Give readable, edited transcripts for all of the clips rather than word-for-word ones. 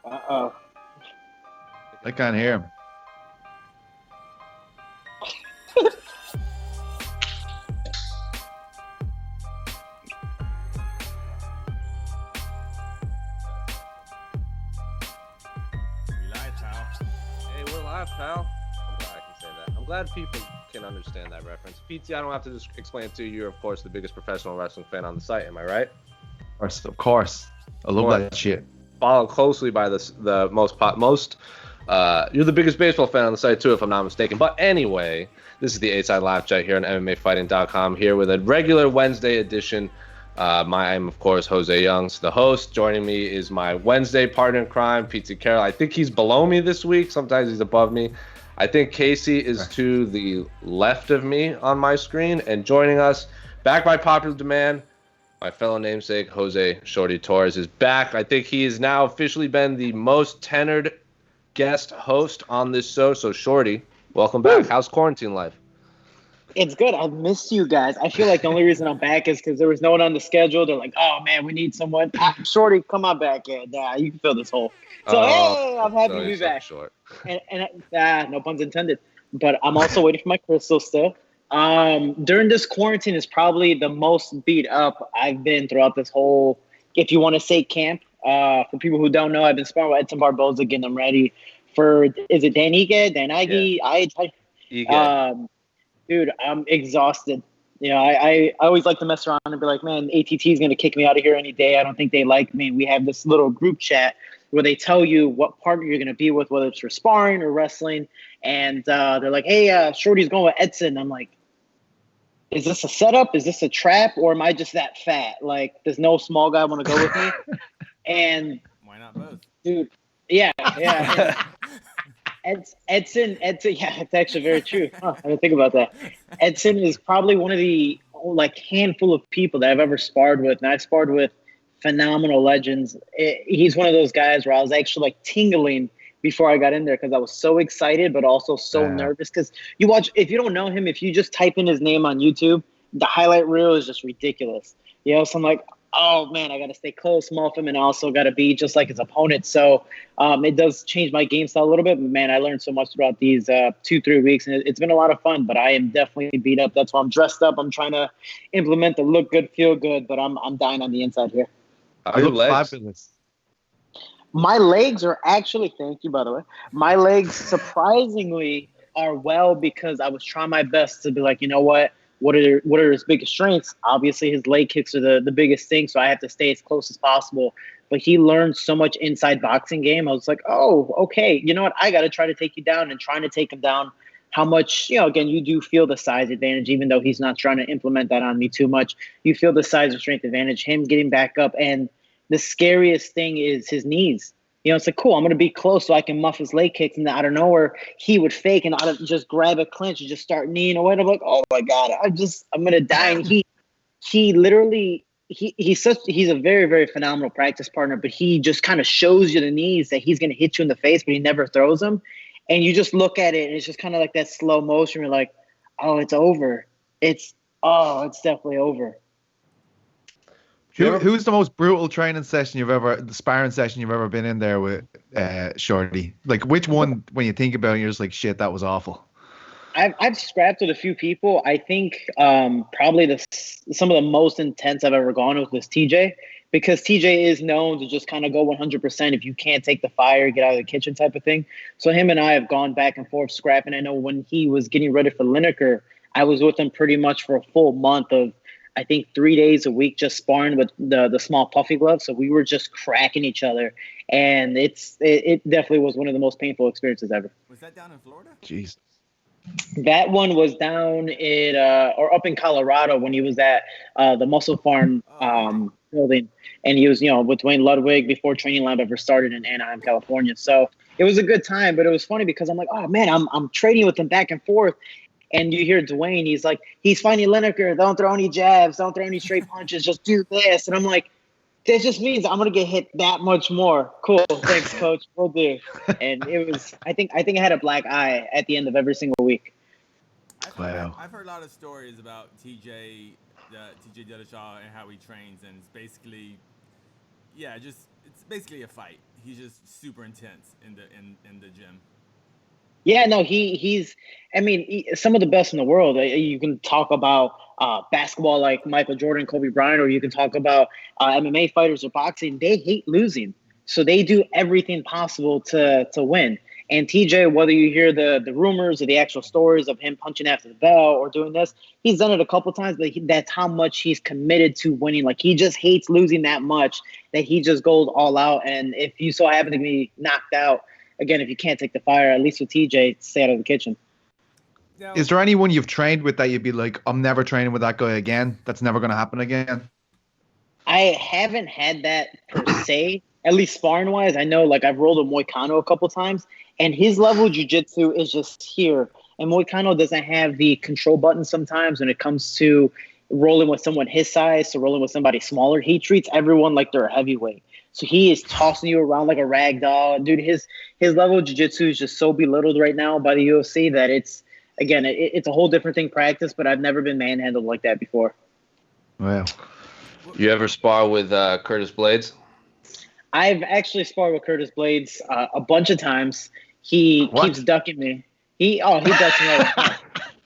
Uh-oh. I can't hear him. We're live, pal. I'm glad I can say that. I'm glad people can understand that reference. PT, I don't have to just explain it to you. You're, of course, the biggest professional wrestling fan on the site. Am I right? Of course. I love that shit. Followed closely by the most. You're the biggest baseball fan on the site too, if I'm not mistaken. But anyway, this is the 8-Side Laugh Chat here on MMAfighting.com. Here with a regular Wednesday edition. I'm of course Jose Youngs, the host. Joining me is my Wednesday partner in crime, PT Carroll. I think he's below me this week. Sometimes he's above me. I think Casey is to the left of me on my screen. And joining us, back by popular demand, my fellow namesake Jose Shorty Torres is back. I think he has now officially been the most tenured guest host on this show. So Shorty, welcome back. Woo. How's quarantine life? It's good. I've missed you guys. I feel like the only reason I'm back is because there was no one on the schedule. They're like, oh, man, we need someone. Shorty, come on back. Yeah, you can fill this hole. So, hey, I'm happy to be back. Short. And no puns intended. But I'm also waiting for my crystal still. During this quarantine is probably the most beat up I've been throughout this whole, if you want to say, camp. For people who don't know, I've been sparring with Edson Barboza, getting them ready for, is it Dan Ige? Yeah. Dude, I'm exhausted. You know, I always like to mess around and be like, man, ATT is going to kick me out of here any day. I don't think they like me. We have this little group chat where they tell you what partner you're going to be with, whether it's for sparring or wrestling. And they're like, hey, Shorty's going with Edson. I'm like, is this a setup? Is this a trap? Or am I just that fat? Like, does no small guy want to go with me? And why not both? Dude, yeah. Edson, yeah, it's actually very true. I didn't think about that. Edson is probably one of the handful of people that I've ever sparred with, and I've sparred with phenomenal legends. He's one of those guys where I was actually tingling before I got in there because I was so excited, but also so nervous. Because you watch, if you don't know him, if you just type in his name on YouTube, the highlight reel is just ridiculous. You know, so I'm like, oh man, I got to stay close, muff him, and also got to be just like his opponent. So it does change my game style a little bit. But man, I learned so much throughout these 2-3 weeks, and it's been a lot of fun. But I am definitely beat up. That's why I'm dressed up. I'm trying to implement the look good, feel good, but I'm dying on the inside here. I look fabulous. My legs are actually, thank you, by the way. My legs surprisingly are well because I was trying my best to be like, you know what? What are his biggest strengths? Obviously, his leg kicks are the biggest thing, so I have to stay as close as possible. But he learned so much inside boxing game. I was like, oh, okay. You know what? I got to try to take you down, and trying to take him down. How much, again, you do feel the size advantage, even though he's not trying to implement that on me too much. You feel the size and strength advantage, him getting back up. And the scariest thing is his knees. It's like, cool, I'm going to be close so I can muff his leg kicks. And out of nowhere, he would fake and I'd just grab a clinch and just start kneeing away. And I'm like, oh my God, I'm going to die. And he literally, he's a very, very phenomenal practice partner, but he just kind of shows you the knees that he's going to hit you in the face, but he never throws them. And you just look at it and it's just kind of like that slow motion. You're like, oh, it's over. It's definitely over. Who's the most brutal training session the sparring session you've ever been in there with Shorty? Like, which one, when you think about it, you're just like, shit, that was awful? I've scrapped with a few people. I think probably some of the most intense I've ever gone with was TJ, because TJ is known to just kind of go 100%. If you can't take the fire, get out of the kitchen type of thing. So him and I have gone back and forth scrapping. I know when he was getting ready for Lineker, I was with him pretty much for a full month of, I think, 3 days a week, just sparring with the small puffy gloves. So we were just cracking each other. And it definitely was one of the most painful experiences ever. Was that down in Florida? Jesus. That one was down or up in Colorado when he was at the Muscle Farm building. And he was, with Dwayne Ludwig before Training Lab ever started in Anaheim, California. So it was a good time, but it was funny because I'm like, oh man, I'm trading with him back and forth. And you hear Dwayne, he's like, he's fighting Lineker. Don't throw any jabs. Don't throw any straight punches. Just do this. And I'm like, this just means I'm going to get hit that much more. Cool. Thanks, coach. We'll do. And it was, I think I had a black eye at the end of every single week. I've heard a lot of stories about TJ Dillashaw and how he trains. And it's basically, it's basically a fight. He's just super intense in the gym. Yeah, no, he's. I mean, some of the best in the world. You can talk about basketball like Michael Jordan, Kobe Bryant, or you can talk about MMA fighters or boxing. They hate losing, so they do everything possible to win. And TJ, whether you hear the rumors or the actual stories of him punching after the bell or doing this, he's done it a couple times, but that's how much he's committed to winning. Like, he just hates losing that much that he just goes all out. And if you so happen to be knocked out, again, if you can't take the fire, at least with TJ, stay out of the kitchen. Now, Is there anyone you've trained with that you'd be like, I'm never training with that guy again? That's never going to happen again? I haven't had that per se, at least sparring wise. I know, like, I've rolled with Moicano a couple times, and his level of jiu-jitsu is just here. And Moicano doesn't have the control button sometimes when it comes to rolling with someone his size, so rolling with somebody smaller. He treats everyone like they're a heavyweight. So he is tossing you around like a rag doll. Dude, his level of jiu-jitsu is just so belittled right now by the UFC that it's a whole different thing practice, but I've never been manhandled like that before. Wow. You ever spar with Curtis Blades? I've actually sparred with Curtis Blades a bunch of times. He keeps ducking me. He ducks me all the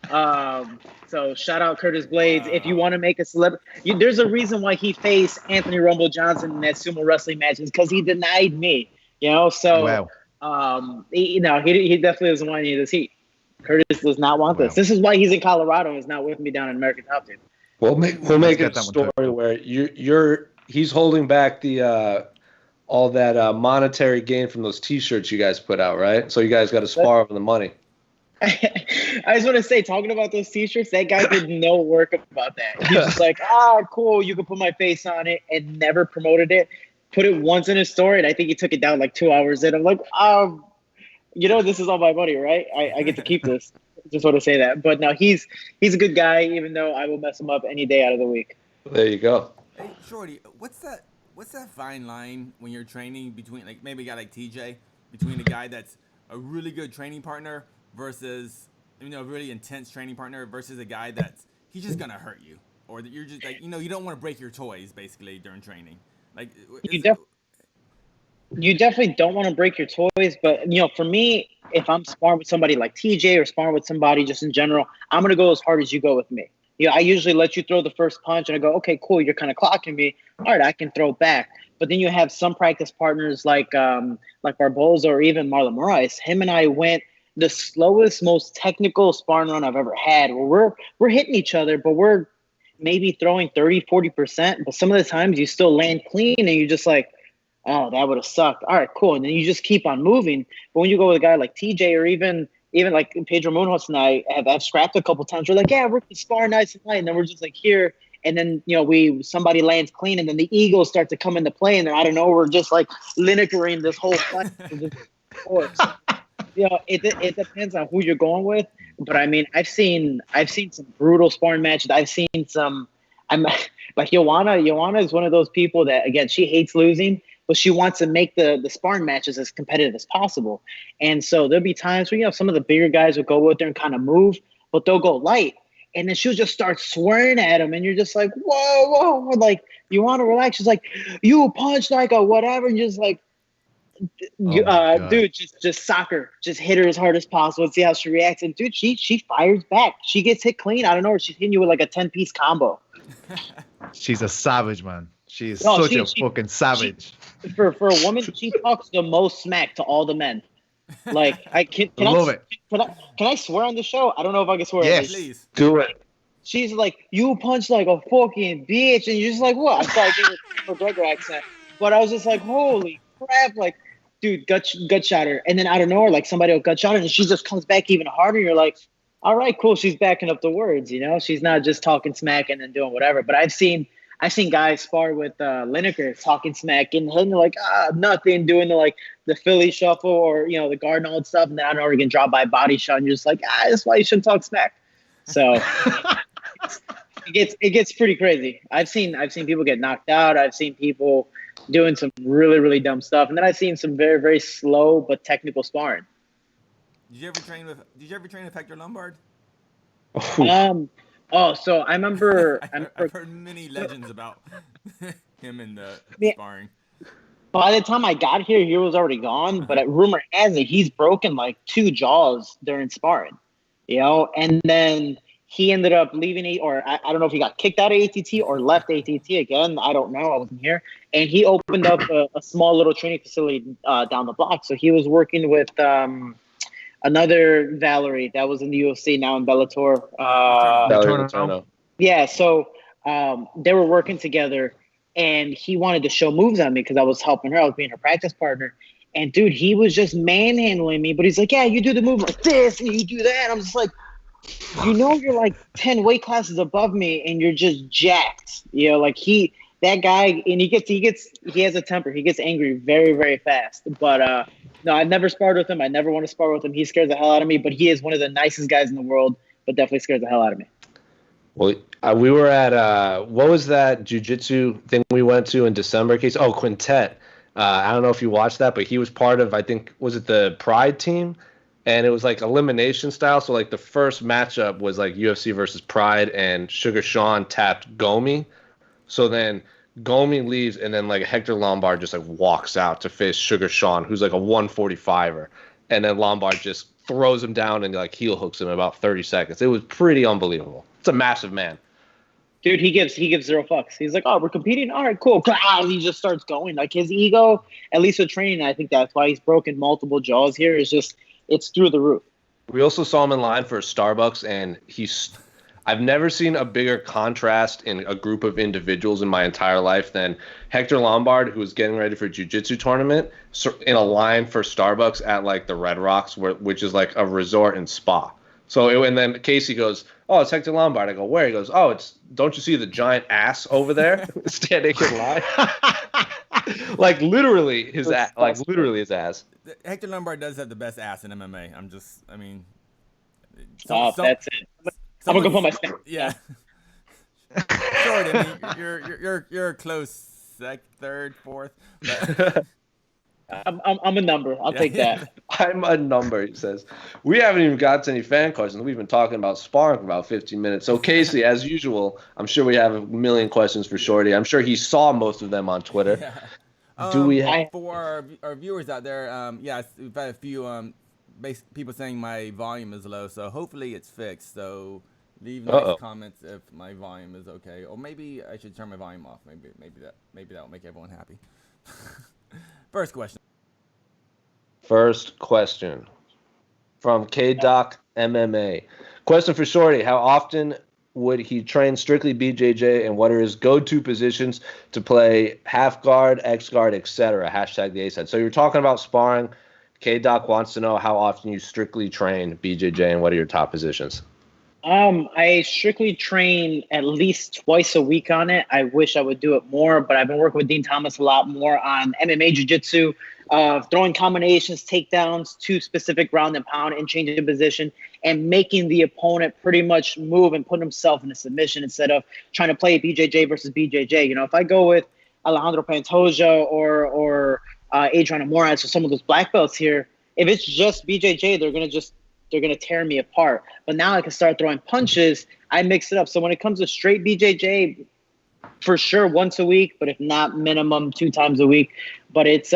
time. So shout out Curtis Blades. If you want to make a celebrity, there's a reason why he faced Anthony Rumble Johnson in that sumo wrestling match, is because he denied me. So wow. He definitely doesn't want any of this heat. Curtis does not want this. This is why he's in Colorado and is not with me down in American Top Team. We'll make it a story where he's holding back the all that monetary gain from those T-shirts you guys put out, right? So you guys got to spar over the money. I just want to say, talking about those T-shirts, that guy did no work about that. He's just like, cool, you can put my face on it, and never promoted it. Put it once in his story, and I think he took it down like 2 hours in. I'm like, this is all my money, right? I get to keep this. Just want to say that. But no, he's a good guy, even though I will mess him up any day out of the week. There you go. Hey, Shorty, what's that fine line when you're training between, like, maybe a guy like TJ, between a guy that's a really good training partner versus, a really intense training partner versus a guy that's, he's just going to hurt you, or that you're just like, you don't want to break your toys basically during training. Like, you definitely don't want to break your toys, but for me, if I'm sparring with somebody like TJ or sparring with somebody just in general, I'm going to go as hard as you go with me. I usually let you throw the first punch and I go, okay, cool, you're kind of clocking me. All right, I can throw back. But then you have some practice partners like Barboza or even Marlon Moraes. Him and I went the slowest, most technical sparring run I've ever had, where we're hitting each other, but we're maybe throwing 30, 40%. But some of the times you still land clean and you're just like, oh, that would have sucked. All right, cool. And then you just keep on moving. But when you go with a guy like TJ or even like Pedro Munoz and I have scrapped a couple times. We're like, yeah, we're going to spar nice and light. And then we're just like here. And then, somebody lands clean and then the egos start to come into play. And then I don't know, we're just like Linekering this whole fight. It depends on who you're going with. But I mean, I've seen some brutal sparring matches. I've seen some, like Joanna is one of those people that, again, she hates losing, but she wants to make the sparring matches as competitive as possible. And so there'll be times where, some of the bigger guys will go out there and kind of move, but they'll go light. And then she'll just start swearing at him. And you're just like, whoa. Like, you want to relax. She's like, you punch like a whatever. And you're just like, dude, just soccer. Just hit her as hard as possible and see how she reacts. And dude, she fires back. She gets hit clean. I don't know. She's hitting you with like a 10-piece combo. She's a savage, man. She is such a fucking savage. For a woman, she talks the most smack to all the men. Like, can I swear on the show? I don't know if I can swear. Yes, please do it. She's like, you punch like a fucking bitch, and you're just like, what? I started getting a McGregor accent, but I was just like, holy crap! Like, dude, gut shot her, and then out of nowhere, like somebody will gut shot her, and she just comes back even harder. You're like, all right, cool. She's backing up the words, She's not just talking smack and then doing whatever. But I've seen guys spar with Lineker talking smack and hitting like nothing, doing the Philly shuffle or the guard and all that stuff, and then I don't know, getting dropped by a body shot, and you're just like, that's why you shouldn't talk smack. So it gets pretty crazy. I've seen people get knocked out. I've seen people doing some really, really dumb stuff, and then I've seen some very, very slow but technical sparring. Did you ever train with Hector Lombard? So I remember. I've heard many legends about him in the sparring. By the time I got here, he was already gone. But rumor has it he's broken like 2 jaws during sparring, and then he ended up leaving or I don't know if he got kicked out of ATT or left ATT again. I don't know. I wasn't here. And he opened up a small little training facility down the block. So he was working with another Valerie that was in the UFC, now in Bellator. Valerie Letourneau. Yeah, so they were working together, and he wanted to show moves on me because I was helping her. I was being her practice partner. And, dude, he was just manhandling me. But he's like, yeah, you do the move like this, and you do that. I'm just like, you're like 10 weight classes above me, and you're just jacked. Like that guy, and he has a temper. He gets angry very, very fast. But no, I've never sparred with him. I never want to spar with him. He scares the hell out of me, but he is one of the nicest guys in the world, but definitely scares the hell out of me. Well, we were at what was that jiu-jitsu thing we went to in December? Oh, Quintet. I don't know if you watched that, but he was part of, I think, was it the Pride team? And it was like elimination style. So like the first matchup was like UFC versus Pride, and Sugar Sean tapped Gomi. So then Gomi leaves, and then like Hector Lombard just like walks out to face Sugar Sean, who's like a 145er. And then Lombard just throws him down and like heel hooks him in about 30 seconds. It was pretty unbelievable. It's a massive man. Dude, he gives 0 fucks. He's like, oh, we're competing? All right, cool. He just starts going. Like his ego, at least with training, I think that's why he's broken multiple jaws here. It's through the roof. We also saw him in line for Starbucks, and I've never seen a bigger contrast in a group of individuals in my entire life than Hector Lombard, who was getting ready for a jiu-jitsu tournament, in a line for Starbucks at like the Red Rocks, which is like a resort and spa. And then Casey goes, oh, it's Hector Lombard. I go, where? He goes, oh, don't you see the giant ass over there standing in line? Like literally his ass. Like literally his ass. Hector Lombard does have the best ass in MMA. That's it. I'm gonna go put my stamp. Yeah. Shorty, I mean, you're close, third, fourth. But... I'm a number. I'll take that. I'm a number, he says. We haven't even got to any fan questions. We've been talking about sparring for about 15 minutes. So, Casey, as usual, I'm sure we have a million questions for Shorty. I'm sure he saw most of them on Twitter. Yeah. Do we have... For our viewers out there, we've had a few people saying my volume is low, so hopefully it's fixed. So leave nice comments if my volume is okay. Or maybe I should turn my volume off. Maybe that will make everyone happy. First question from K-Doc MMA. Question for Shorty. How often would he train strictly BJJ, and what are his go-to positions to play half guard, X guard, etc.? Hashtag the A-side. So you're talking about sparring. K-Doc wants to know how often you strictly train BJJ and what are your top positions? I strictly train at least twice a week on it. I wish I would do it more, but I've been working with Dean Thomas a lot more on MMA jiu-jitsu, throwing combinations, takedowns to specific ground and pound and changing the position and making the opponent pretty much move and put himself in a submission instead of trying to play BJJ versus BJJ. If I go with Alejandro Pantoja or Adriano Moraes or some of those black belts here, if it's just BJJ, they're going to tear me apart. But now I can start throwing punches. I mix it up. So when it comes to straight BJJ, for sure once a week, but if not, minimum 2 times a week. But it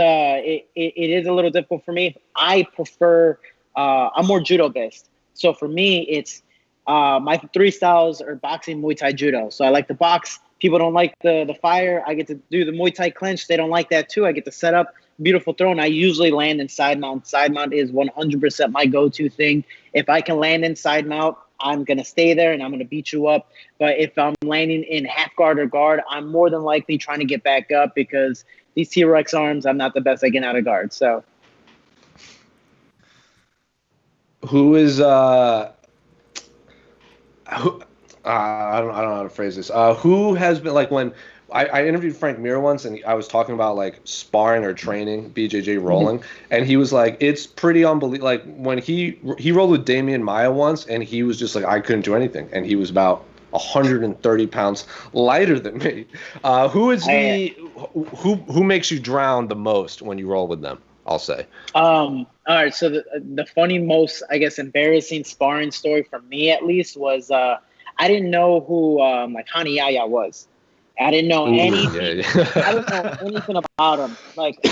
is a little difficult for me. I prefer I'm more judo based. So for me, it's my 3 styles are boxing, Muay Thai, judo. So I like to box. People don't like the fire. I get to do the Muay Thai clinch. They don't like that too. I get to set up beautiful throw, and I usually land in side mount. Side mount is 100% my go-to thing. If I can land in side mount, I'm going to stay there and I'm going to beat you up. But if I'm landing in half guard or guard, I'm more than likely trying to get back up because these T-Rex arms, I'm not the best at getting out of guard. So who is I don't know how to phrase this. Who has been, like, when I interviewed Frank Mir once, and I was talking about like sparring or training BJJ rolling, and he was like, it's pretty unbelievable. Like when he rolled with Damian Maia once, and he was just like, I couldn't do anything, and he was about 130 pounds lighter than me. Who makes you drown the most when you roll with them? I'll say. All right. So the funny, most, I guess, embarrassing sparring story for me at least was I didn't know who like Hani Yaya was. I didn't know anything. Yeah. I didn't know anything about him. Like,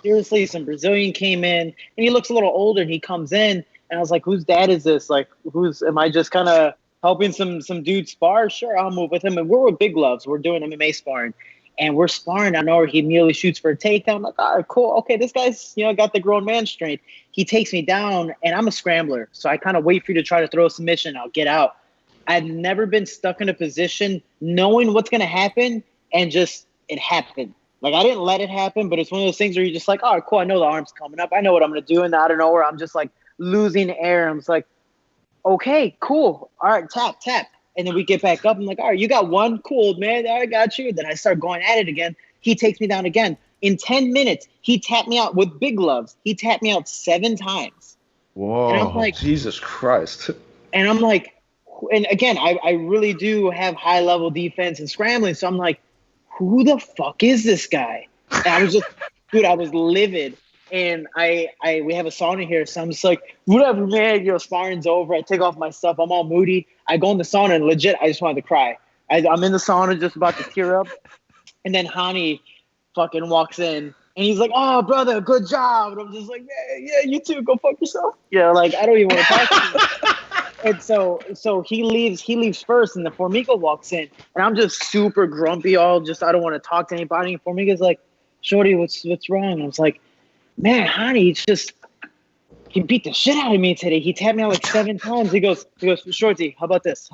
seriously, some Brazilian came in, and he looks a little older, and he comes in, and I was like, whose dad is this? Like, am I just kind of helping some dude spar? Sure, I'll move with him. And we're with big gloves. We're doing MMA sparring. And we're sparring. I know he immediately shoots for a takedown. I'm like, all right, cool. Okay, this guy's, got the grown man strength. He takes me down, and I'm a scrambler. So I kind of wait for you to try to throw a submission. I'll get out. I've never been stuck in a position knowing what's going to happen, and just it happened. Like, I didn't let it happen, but it's one of those things where you're just like, all right, cool. I know the arm's coming up. I know what I'm going to do. And out of nowhere, I'm just like losing air. I'm just like, okay, cool. All right, tap. And then we get back up. I'm like, all right, you got one. Cool, man. I got you. Then I start going at it again. He takes me down again. In 10 minutes, he tapped me out with big gloves. He tapped me out 7 times. Whoa. And I'm like, Jesus Christ. And I'm like, and again, I really do have high-level defense and scrambling. So I'm like, who the fuck is this guy? And I was just, dude, I was livid. And we have a sauna here, so I'm just like, whatever, man. Sparring's over. I take off my stuff. I'm all moody. I go in the sauna, and legit, I just wanted to cry. I'm in the sauna, just about to tear up. And then Hani fucking walks in, and he's like, "Oh, brother, good job." And I'm just like, "Yeah, you too. Go fuck yourself." Like, I don't even want to talk to you. And so he leaves first, and the Formiga walks in, and I'm just super grumpy. I don't want to talk to anybody. And Formiga's like, "Shorty, what's wrong?" I was like, man, honey, he beat the shit out of me today. He tapped me out like 7 times. He goes, Shorty, how about this?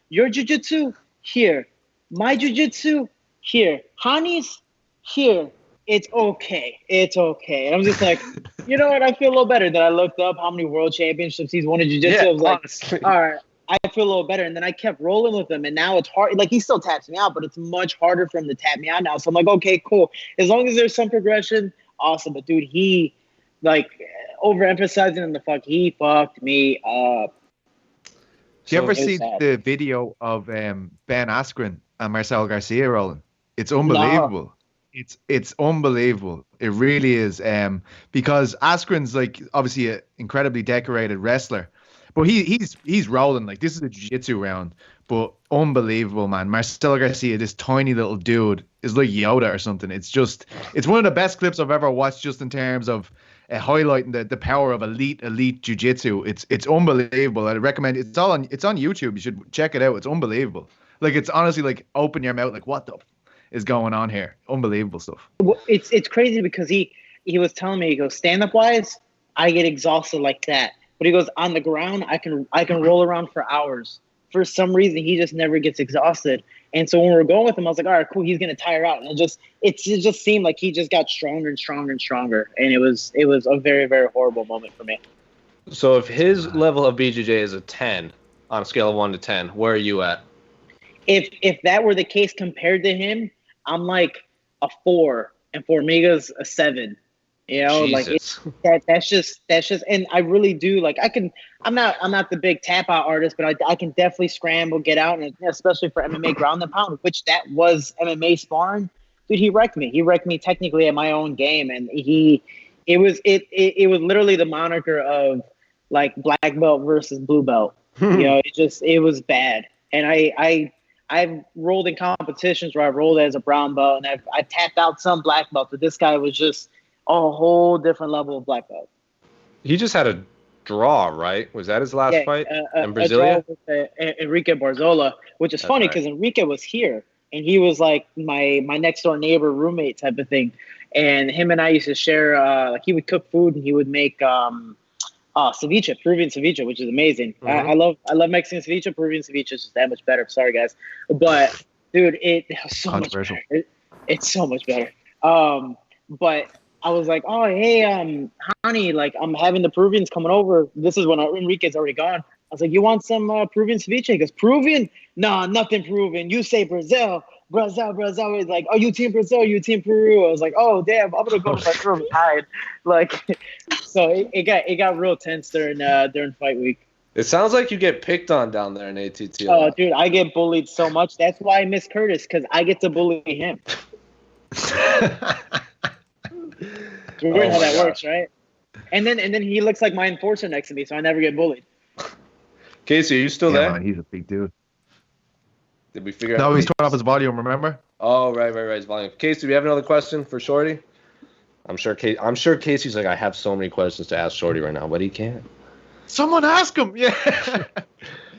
Your jiu-jitsu? Here. My jiu-jitsu? Here. Hani's? Here. It's okay. And I'm just like, you know what? I feel a little better. Then I looked up how many world championships he's won in jiu-jitsu. I was like, honestly. all right, I feel a little better. And then I kept rolling with him. And now it's hard. Like, he still taps me out, but it's much harder for him to tap me out now. So I'm like, okay, cool. As long as there's some progression, awesome. But dude, he overemphasizing he fucked me up. Do you ever see the video of Ben Askren and Marcel Garcia rolling? It's unbelievable. No. It's unbelievable. It really is. Because Askren's like obviously an incredibly decorated wrestler, but he's rolling like this is a jiu-jitsu round. But unbelievable, man. Marcelo Garcia, this tiny little dude, is like Yoda or something. It's one of the best clips I've ever watched, just in terms of highlighting the power of elite jiu-jitsu. It's unbelievable. I recommend it. It's on YouTube. You should check it out. It's unbelievable. Like, it's honestly like open your mouth, like, what the is going on here? Unbelievable stuff. Well, it's crazy because he was telling me, he goes, stand-up wise, I get exhausted like that. But he goes, on the ground, I can roll around for hours. For some reason, he just never gets exhausted. And so when we were going with him, I was like, all right, cool, he's going to tire out. And it just seemed like he just got stronger and stronger and stronger. And it was a very, very horrible moment for me. So if his level of BJJ is a 10 on a scale of 1 to 10, where are you at? If that were the case compared to him, I'm like a 4, and Formiga's a 7. Jesus. Like that's just, and I really do like. I'm not the big tap out artist, but I can definitely scramble, get out, and especially for MMA ground and pound, which that was MMA sparring. Dude, he wrecked me. He wrecked me technically at my own game, and it was literally the moniker of like black belt versus blue belt. It was bad, and I've rolled in competitions where I rolled as a brown belt, and I've tapped out some black belt, but this guy was just a whole different level of black belt. He just had a draw, right? Was that his last fight in Brasilia? Enrique Barzola, which is funny because Enrique was here, and he was like my next door neighbor, roommate type of thing. And him and I used to share. He would cook food, and he would make ceviche, Peruvian ceviche, which is amazing. Mm-hmm. I love Mexican ceviche. Peruvian ceviche is just that much better. Sorry, guys, but dude, it's so much better. It's so much better. But I was like, oh, hey, honey, like, I'm having the Peruvians coming over. This is when Enrique's already gone. I was like, you want some Peruvian ceviche? He goes, Peruvian? Nah, nothing Peruvian. You say Brazil. Brazil. He's like, oh, you team Brazil, you team Peru. I was like, oh, damn, I'm going to go to my Peruvian hide. Like, so it got real tense during fight week. It sounds like you get picked on down there in ATT. Oh, dude, I get bullied so much. That's why I miss Curtis, because I get to bully him. Weird how that works, right? And then he looks like my enforcer next to me, so I never get bullied. Casey, are you still there? Man, he's a big dude. Did we figure out? No, he's turning off his volume, remember? Oh, right. His volume. Casey, do you have another question for Shorty? I'm sure Casey's like, I have so many questions to ask Shorty right now, but he can't. Someone ask him. Yeah.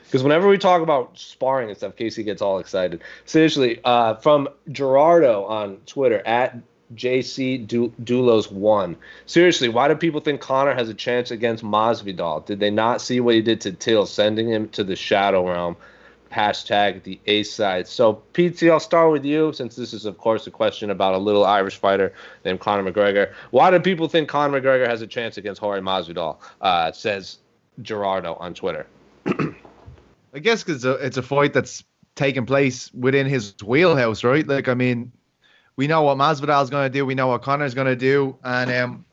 Because whenever we talk about sparring and stuff, Casey gets all excited. Seriously, from Gerardo on Twitter, at JCDulos1. Seriously, why do people think Conor has a chance against Masvidal? Did they not see what he did to Till, sending him to the shadow realm? Hashtag the A side. So, PT, I'll start with you, since this is, of course, a question about a little Irish fighter named Conor McGregor. Why do people think Conor McGregor has a chance against Jorge Masvidal? Says Gerardo on Twitter. I guess because it's a fight that's taking place within his wheelhouse, right? Like, I mean, we know what Masvidal's going to do. We know what Conor's going to do. And,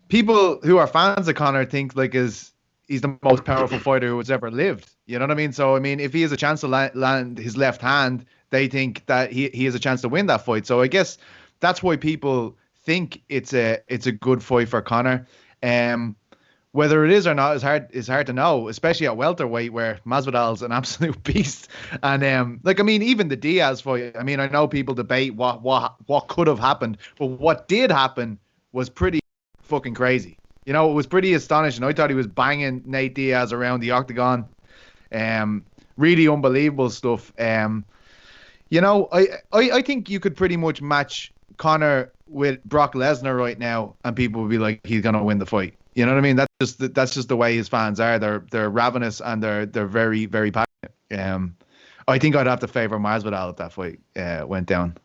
people who are fans of Conor think like he's the most powerful fighter who has ever lived. You know what I mean? So, I mean, if he has a chance to land his left hand, they think that he has a chance to win that fight. So I guess that's why people think it's a good fight for Conor. Whether it is or not is hard to know, especially at welterweight where Masvidal's an absolute beast. And even the Diaz fight, I mean, I know people debate what could have happened, but what did happen was pretty fucking crazy. It was pretty astonishing. I thought he was banging Nate Diaz around the octagon. Really unbelievable stuff. I think you could pretty much match Conor with Brock Lesnar right now, and people would be like, he's gonna win the fight. You know what I mean? That's just the way his fans are. They're ravenous and they're very, very passionate. I think I'd have to favor Masvidal if that fight went down.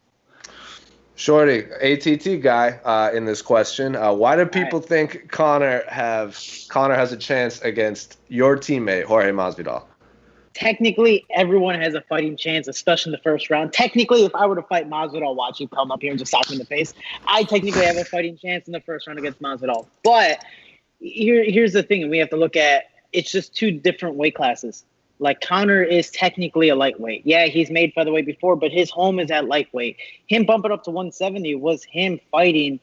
Shorty, ATT guy, in this question, why do people think Conor has a chance against your teammate Jorge Masvidal? Technically, everyone has a fighting chance, especially in the first round. Technically, if I were to fight Masvidal, watch you come up here and just sock me in the face, I technically have a fighting chance in the first round against Masvidal. But here's the thing, and we have to look at, it's just two different weight classes. Like, Conor is technically a lightweight. Yeah, he's made featherweight before, but his home is at lightweight. Him bumping up to 170 was him fighting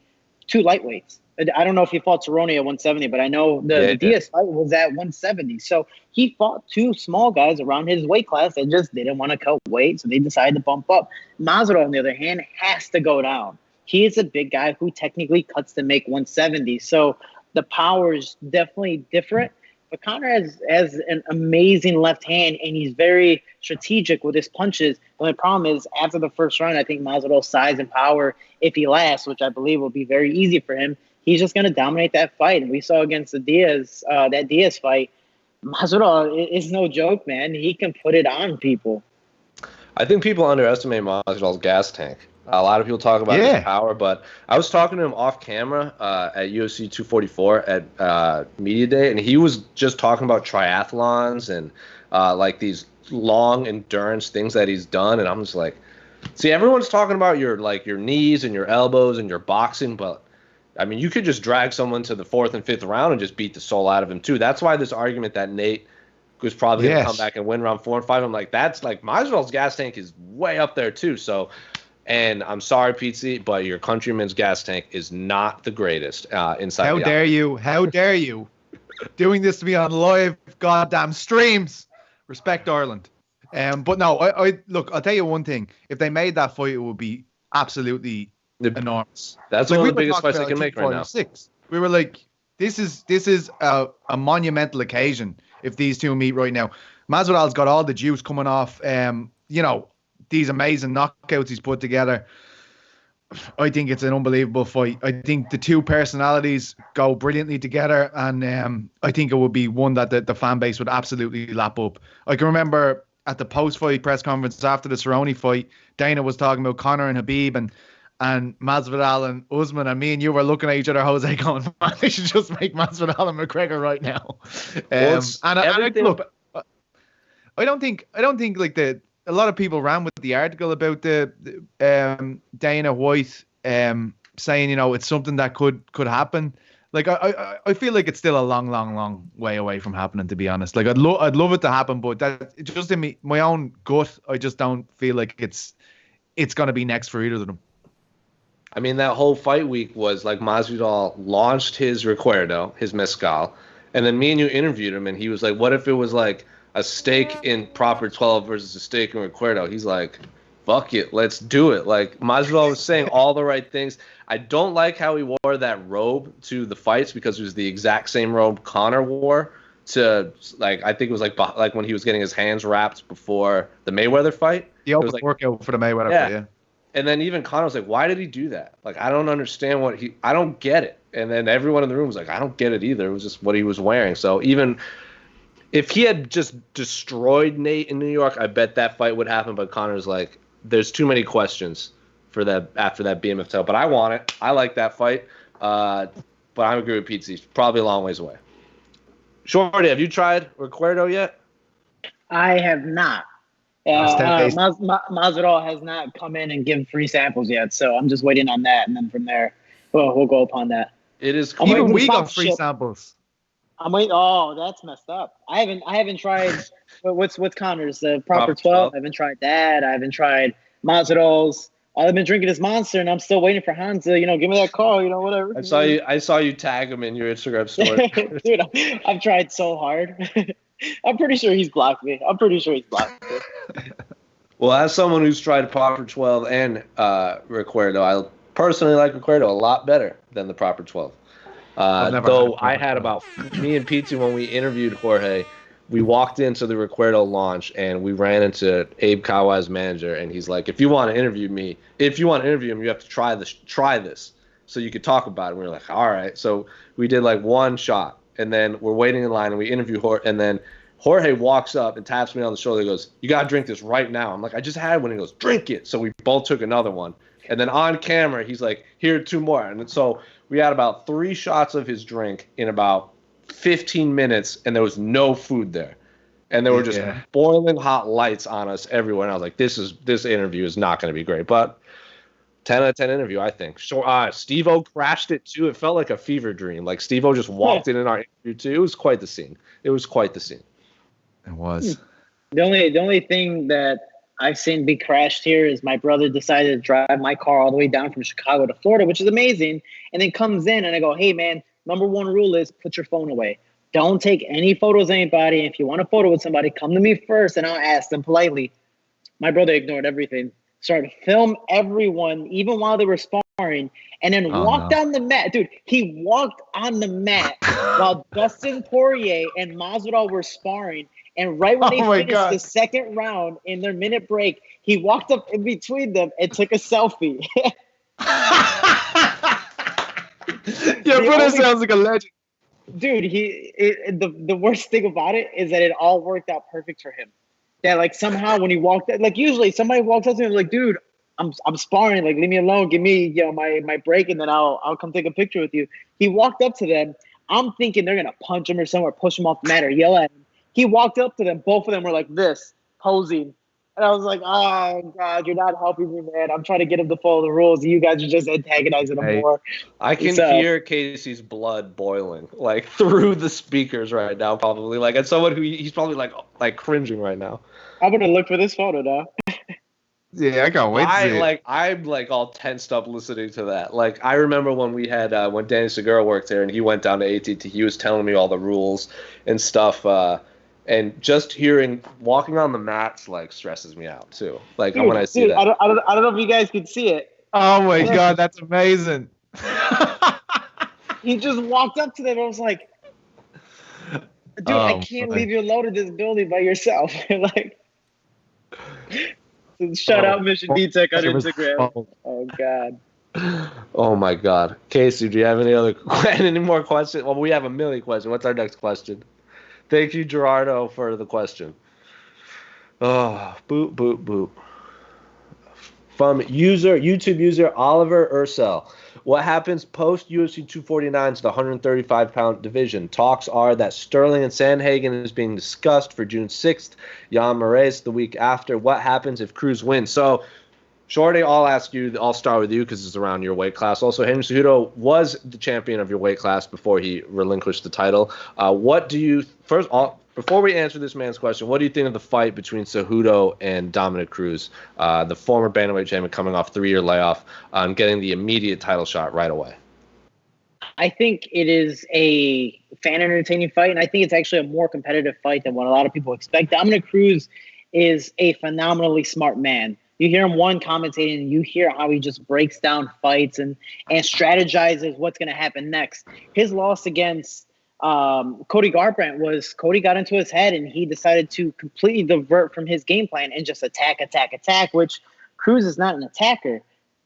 two lightweights. I don't know if he fought Cerrone at 170, but I know the Diaz fight was at 170. So he fought two small guys around his weight class that just didn't want to cut weight, so they decided to bump up. Masvidal, on the other hand, has to go down. He is a big guy who technically cuts to make 170. So the power is definitely different. But Conor has an amazing left hand, and he's very strategic with his punches. The only problem is, after the first round, I think Masvidal's size and power, if he lasts, which I believe will be very easy for him, he's just going to dominate that fight. And we saw against the Diaz fight, Masvidal is no joke, man. He can put it on people. I think people underestimate Masvidal's gas tank. A lot of people talk about his power, but I was talking to him off camera at UFC 244 at Media Day, and he was just talking about triathlons and like these long endurance things that he's done, and I'm just like, see, everyone's talking about your knees and your elbows and your boxing, but I mean, you could just drag someone to the 4th and 5th round and just beat the soul out of him too. That's why this argument that Nate was probably going to come back and win round 4 and 5, I'm like, that's like, Masvidal's gas tank is way up there too. So, and I'm sorry, Pete, but your countryman's gas tank is not the greatest inside. How dare you? How dare you? Doing this to me on live goddamn streams. Respect Ireland. But no, I look, I'll tell you one thing. If they made that fight, it would be absolutely enormous. That's one of the biggest fights they can make right now. We were like, this is a monumental occasion if these two meet right now. Masvidal's got all the juice coming off, these amazing knockouts he's put together. I think it's an unbelievable fight. I think the two personalities go brilliantly together, and I think it would be one that the fan base would absolutely lap up. I can remember at the post-fight press conference after the Cerrone fight, Dana was talking about Conor and Habib and Masvidal and Usman, and me and you were looking at each other, Jose, going, man, they should just make Masvidal and McGregor right now. I don't think like a lot of people ran with the article about the Dana White saying, it's something that could happen. Like, I feel like it's still a long way away from happening, to be honest. Like, I'd love it to happen, but that just in my own gut, I just don't feel like it's going to be next for either of them. I mean, that whole fight week was like Masvidal launched his Recuerdo, his mezcal, and then me and you interviewed him, and he was like, what if it was like a steak in Proper 12 versus a steak in Recuerdo? He's like, fuck it, let's do it. Like Masvidal was saying all the right things. I don't like how he wore that robe to the fights because it was the exact same robe Conor wore to, like, I think it was like when he was getting his hands wrapped before the Mayweather fight. The open workout for the Mayweather fight, yeah. And then even Conor was like, why did he do that? Like, I don't understand I don't get it. And then everyone in the room was like, I don't get it either. It was just what he was wearing. So even if he had just destroyed Nate in New York, I bet that fight would happen. But Conor's like, there's too many questions for that after that BMF title. But I want it. I like that fight. But I agree with Pete. He's probably a long ways away. Shorty, have you tried Recuerdo yet? I have not. Masvidal has not come in and given free samples yet, so I'm just waiting on that, and then from there, we'll go upon that. It is cool. Even we got free samples. I'm waiting. Oh, that's messed up. I haven't tried. What's Conor's the proper 12? I haven't tried that. I haven't tried Masvidal's. All I've been drinking is Monster, and I'm still waiting for Hans to, give me that call, whatever. I saw you tag him in your Instagram story. Dude, I've tried so hard. I'm pretty sure he's blocked me. Well, as someone who's tried proper 12 and Recuerdo, I personally like Recuerdo a lot better than the proper 12. Though I had about me and Pete when we interviewed Jorge, we walked into the Recuerdo launch and we ran into Abe Kawai's manager, and he's like, if you want to interview him, you have to try this so you could talk about it. And we were like, all right. So we did like one shot, and then we're waiting in line, and we interview Jorge, and then Jorge walks up and taps me on the shoulder. He goes, you got to drink this right now. I'm like, I just had one. He goes, drink it. So we both took another one. And then on camera, he's like, here are 2 more. And so we had about 3 shots of his drink in about 15 minutes, and there was no food there. And there were just boiling hot lights on us everywhere. And I was like, this interview is not going to be great. But 10 out of 10 interview, I think. Stevo crashed it, too. It felt like a fever dream. Like, Stevo just walked in our interview, too. It was quite the scene. It was. The only thing that I've seen be crashed here is my brother decided to drive my car all the way down from Chicago to Florida, which is amazing, and then comes in and I go, hey, man, number 1 rule is put your phone away. Don't take any photos of anybody. If you want a photo with somebody, come to me first, and I'll ask them politely. My brother ignored everything, started to film everyone, even while they were sparring, and then walked on the mat. Dude, he walked on the mat while Dustin Poirier and Masvidal were sparring. And right when they finished the second round in their minute break, he walked up in between them and took a selfie. Your brother sounds like a legend. Dude, the worst thing about it is that it all worked out perfect for him. That like somehow when he walked, like usually somebody walks up to him like, dude, I'm sparring, like leave me alone, give me my break, and then I'll come take a picture with you. He walked up to them. I'm thinking they're gonna punch him or somewhere, push him off the mat or yell at him. He walked up to them. Both of them were like this, posing. And I was like, oh, God, you're not helping me, man. I'm trying to get him to follow the rules. You guys are just antagonizing him more. I can hear Casey's blood boiling, like, through the speakers right now, probably. Like, as someone who he's probably, like cringing right now. I'm going to look for this photo now. Yeah, I can't wait to see it. I'm, like, all tensed up listening to that. Like, I remember when we had, when Danny Segura worked there, and he went down to AT&T, he was telling me all the rules and stuff, and just walking on the mats, like, stresses me out, too. Like, when I see that. I don't know if you guys can see it. Oh, my God, that's amazing. He just walked up to them and was like, dude, I can't leave you alone in this building by yourself. Like, shout out Mission D-Tech on Instagram. Oh, God. Oh, my God. Casey, do you have any more questions? Well, we have a million questions. What's our next question? Thank you, Gerardo, for the question. Oh, boop, boop, boop. From YouTube user Oliver Ursel. What happens post UFC 249 to the 135-pound division? Talks are that Sterling and Sandhagen is being discussed for June 6th. Jan Moraes the week after. What happens if Cruz wins? So, Shorty, I'll start with you because it's around your weight class. Also, Henry Cejudo was the champion of your weight class before he relinquished the title. Before we answer this man's question, what do you think of the fight between Cejudo and Dominick Cruz, the former Bantamweight champion coming off 3-year layoff, getting the immediate title shot right away? I think it is a fan entertaining fight, and I think it's actually a more competitive fight than what a lot of people expect. Dominick Cruz is a phenomenally smart man. You hear him commentating, and you hear how he just breaks down fights and strategizes what's going to happen next. His loss against Cody Garbrandt was Cody got into his head, and he decided to completely divert from his game plan and just attack, which Cruz is not an attacker.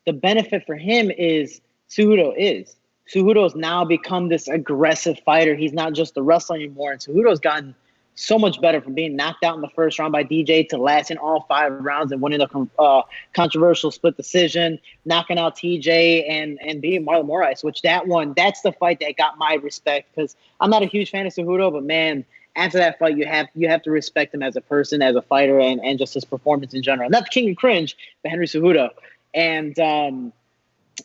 The benefit for him is Cejudo's now become this aggressive fighter. He's not just a wrestler anymore, and Cejudo's gotten so much better from being knocked out in the first round by DJ to lasting all 5 rounds and winning a controversial split decision, knocking out TJ and beating Marlon Moraes, which that's the fight that got my respect, because I'm not a huge fan of Cejudo, but man, after that fight, you have to respect him as a person, as a fighter, and just his performance in general. Not the king of cringe, but Henry Cejudo. And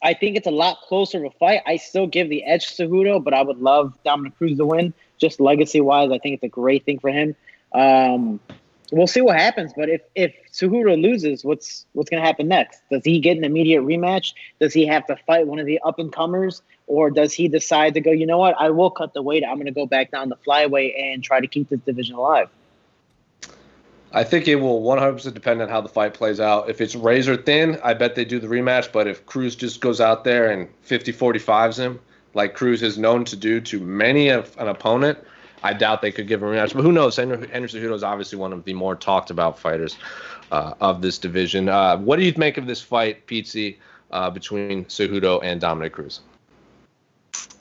I think it's a lot closer of a fight. I still give the edge to Cejudo, but I would love Dominick Cruz to win. Just legacy-wise, I think it's a great thing for him. We'll see what happens, but if Cejudo loses, what's going to happen next? Does he get an immediate rematch? Does he have to fight one of the up-and-comers? Or does he decide to go, you know what, I will cut the weight. I'm going to go back down to flyweight and try to keep this division alive? I think it will 100% depend on how the fight plays out. If it's razor thin, I bet they do the rematch. But if Cruz just goes out there and 50-45s him, like Cruz is known to do to many of an opponent, I doubt they could give him a rematch. But who knows? Henry Cejudo is obviously one of the more talked about fighters of this division. What do you make of this fight, Petesy, between Cejudo and Dominick Cruz?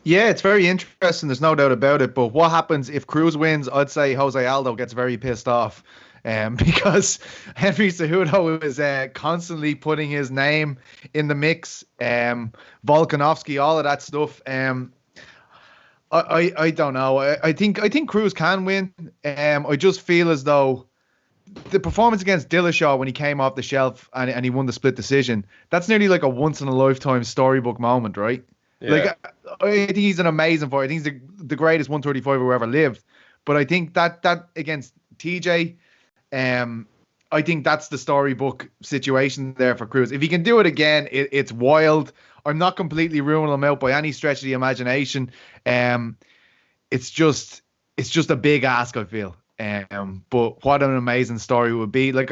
Yeah, it's very interesting. There's no doubt about it. But what happens if Cruz wins? I'd say Jose Aldo gets very pissed off. Because Henry Cejudo is constantly putting his name in the mix, Volkanovski, all of that stuff. I don't know. I think Cruz can win. I just feel as though the performance against Dillashaw when he came off the shelf and he won the split decision, that's nearly like a once in a lifetime storybook moment, right? Yeah. Like I think he's an amazing fighter. I think he's the greatest 135 who ever lived. But I think that against TJ. I think that's the storybook situation there for Cruz. If he can do it again, it's wild. I'm not completely ruling him out by any stretch of the imagination. It's just a big ask, I feel. But what an amazing story it would be. Like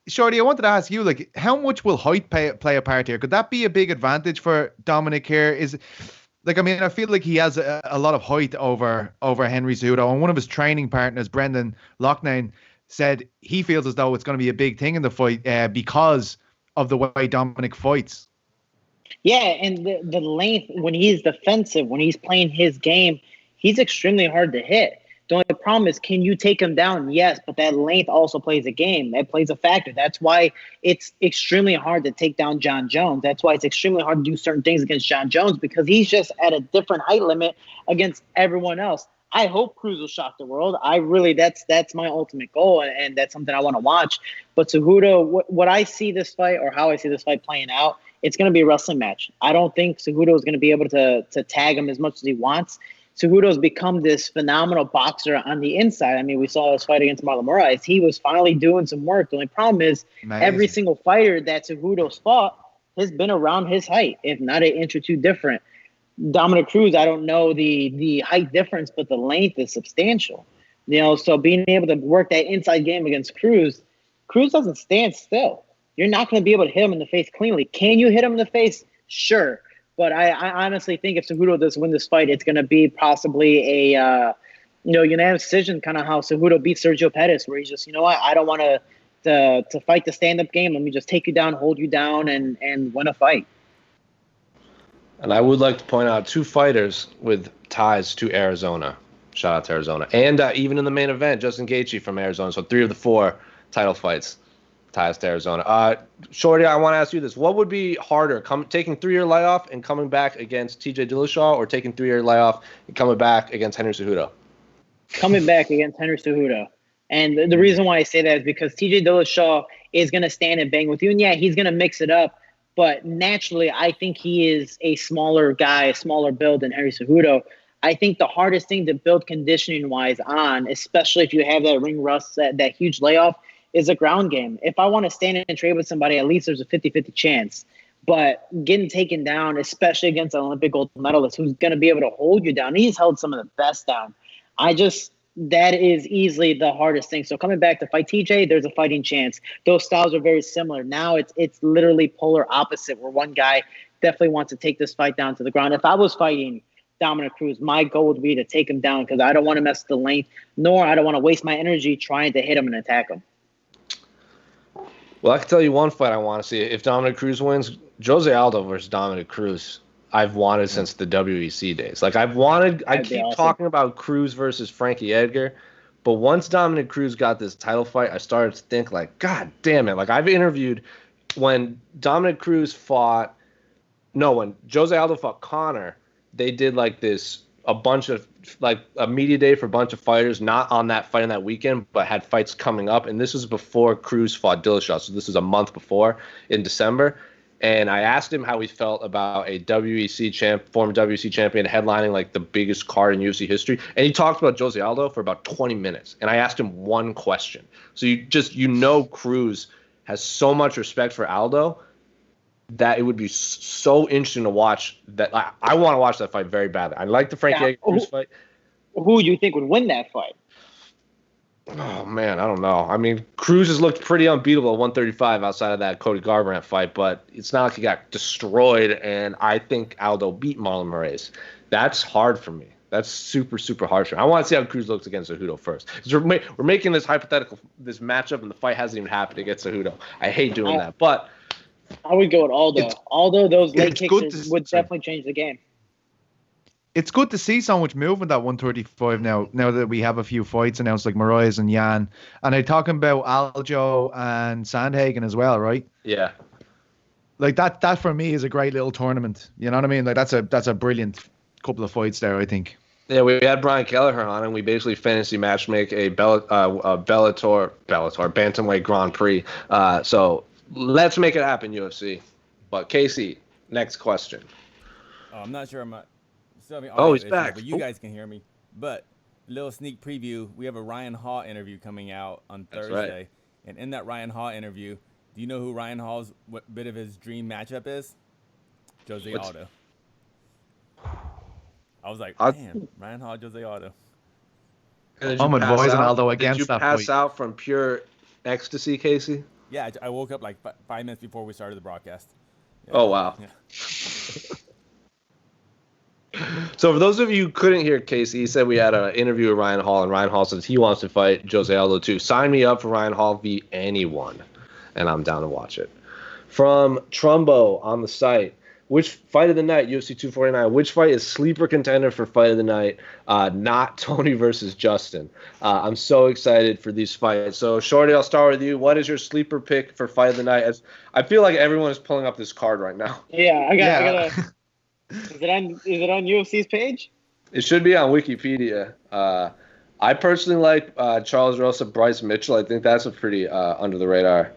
Shorty, I wanted to ask you, like, how much will height play a part here? Could that be a big advantage for Dominick here? I feel like he has a lot of height over Henry Cejudo, and one of his training partners, Brendan Loughnane, said he feels as though it's going to be a big thing in the fight because of the way Dominick fights. Yeah, and the length, when he's defensive, when he's playing his game, he's extremely hard to hit. The only problem is, can you take him down? Yes, but that length also plays a game. That plays a factor. That's why it's extremely hard to take down John Jones. That's why it's extremely hard to do certain things against John Jones, because he's just at a different height limit against everyone else. I hope Cruz will shock the world. That's my ultimate goal, and that's something I want to watch. But Cejudo, what I see this fight, or how I see this fight playing out, it's going to be a wrestling match. I don't think Cejudo is going to be able to tag him as much as he wants. Cejudo's become this phenomenal boxer on the inside. I mean, we saw his fight against Marlon Moraes. He was finally doing some work. The only problem is every single fighter that Cejudo's fought has been around his height, if not an inch or two different. Dominick Cruz, I don't know the height difference, but the length is substantial. So being able to work that inside game against Cruz doesn't stand still. You're not going to be able to hit him in the face cleanly. Can you hit him in the face? Sure. But I honestly think if Cejudo does win this fight, it's going to be possibly a unanimous decision, kind of how Cejudo beat Sergio Pettis, where he's just, you know what, I don't want to fight the stand-up game. Let me just take you down, hold you down, and win a fight. And I would like to point out 2 fighters with ties to Arizona. Shout out to Arizona. And even in the main event, Justin Gaethje from Arizona. So 3 of the 4 title fights ties to Arizona. Shorty, I want to ask you this. What would be harder, taking 3-year layoff and coming back against TJ Dillashaw, or taking 3-year layoff and coming back against Henry Cejudo? Coming back against Henry Cejudo. And the reason why I say that is because TJ Dillashaw is going to stand and bang with you. And yeah, he's going to mix it up. But naturally, I think he is a smaller guy, a smaller build than Henry Cejudo. I think the hardest thing to build conditioning-wise on, especially if you have that ring rust, that huge layoff, is a ground game. If I want to stand and trade with somebody, at least there's a 50-50 chance. But getting taken down, especially against an Olympic gold medalist who's going to be able to hold you down, he's held some of the best down. that is easily the hardest thing. So coming back to fight TJ, there's a fighting chance. Those styles are very similar. Now it's literally polar opposite, where one guy definitely wants to take this fight down to the ground. If I was fighting Dominick Cruz, my goal would be to take him down because I don't want to mess with the length, nor I don't want to waste my energy trying to hit him and attack him. Well, I can tell you one fight I want to see. If Dominick Cruz wins, Jose Aldo versus Dominick Cruz, I've wanted since the WEC days. Like, I keep talking about Cruz versus Frankie Edgar, but once Dominick Cruz got this title fight, I started to think, like, God damn it. Like, I've interviewed when Dominick Cruz fought, when Jose Aldo fought Conor, they did like this, a bunch of, like a media day for a bunch of fighters, not on that fight in that weekend, but had fights coming up. And this was before Cruz fought Dillashaw. So this was a month before in December. And I asked him how he felt about a former WEC champion headlining like the biggest card in UFC history. And he talked about Jose Aldo for about 20 minutes. And I asked him one question. So Cruz has so much respect for Aldo that it would be so interesting to watch. That I want to watch that fight very badly. I like the Frankie Edgar Cruz fight. Who do you think would win that fight? Oh, man, I don't know. I mean, Cruz has looked pretty unbeatable at 135 outside of that Cody Garbrandt fight, but it's not like he got destroyed, and I think Aldo beat Marlon Moraes. That's hard for me. That's super, super hard for me. I want to see how Cruz looks against Cejudo first. We're making this this matchup, and the fight hasn't even happened against Cejudo. I hate doing that, but I would go with Aldo. Aldo, those leg kicks would definitely change the game. It's good to see so much movement at 135 now that we have a few fights announced like Moraes and Yan. And I'm talking about Aljo and Sandhagen as well, right? Yeah. Like that for me is a great little tournament. You know what I mean? Like that's a brilliant couple of fights there, I think. Yeah, we had Brian Kelleher on, and we basically fantasy matchmake a Bellator Bantamweight Grand Prix. So let's make it happen, UFC. But Casey, next question. Oh, I'm not sure I'm not. He's back. But you guys can hear me. But little sneak preview, we have a Ryan Hall interview coming out on Thursday. Right. And in that Ryan Hall interview, do you know who Ryan Hall's what bit of his dream matchup is? Jose Aldo. I was like, damn, Ryan Hall, Jose Aldo. I'm advising Aldo against that fight. Did you pass out from pure ecstasy, Casey? Yeah, I woke up like 5 minutes before we started the broadcast. Yeah. Oh, wow. Yeah. So for those of you who couldn't hear Casey, he said we had an interview with Ryan Hall, and Ryan Hall says he wants to fight Jose Aldo too. Sign me up for Ryan Hall v. anyone, and I'm down to watch it. From Trumbo on the site, which fight of the night, UFC 249, which fight is sleeper contender for fight of the night, not Tony versus Justin? I'm so excited for these fights. So, Shorty, I'll start with you. What is your sleeper pick for fight of the night? As I feel like everyone is pulling up this card right now. Yeah, I got Is it on UFC's page? It should be on Wikipedia. I personally like Charles Rosa, Bryce Mitchell. I think that's a pretty under the radar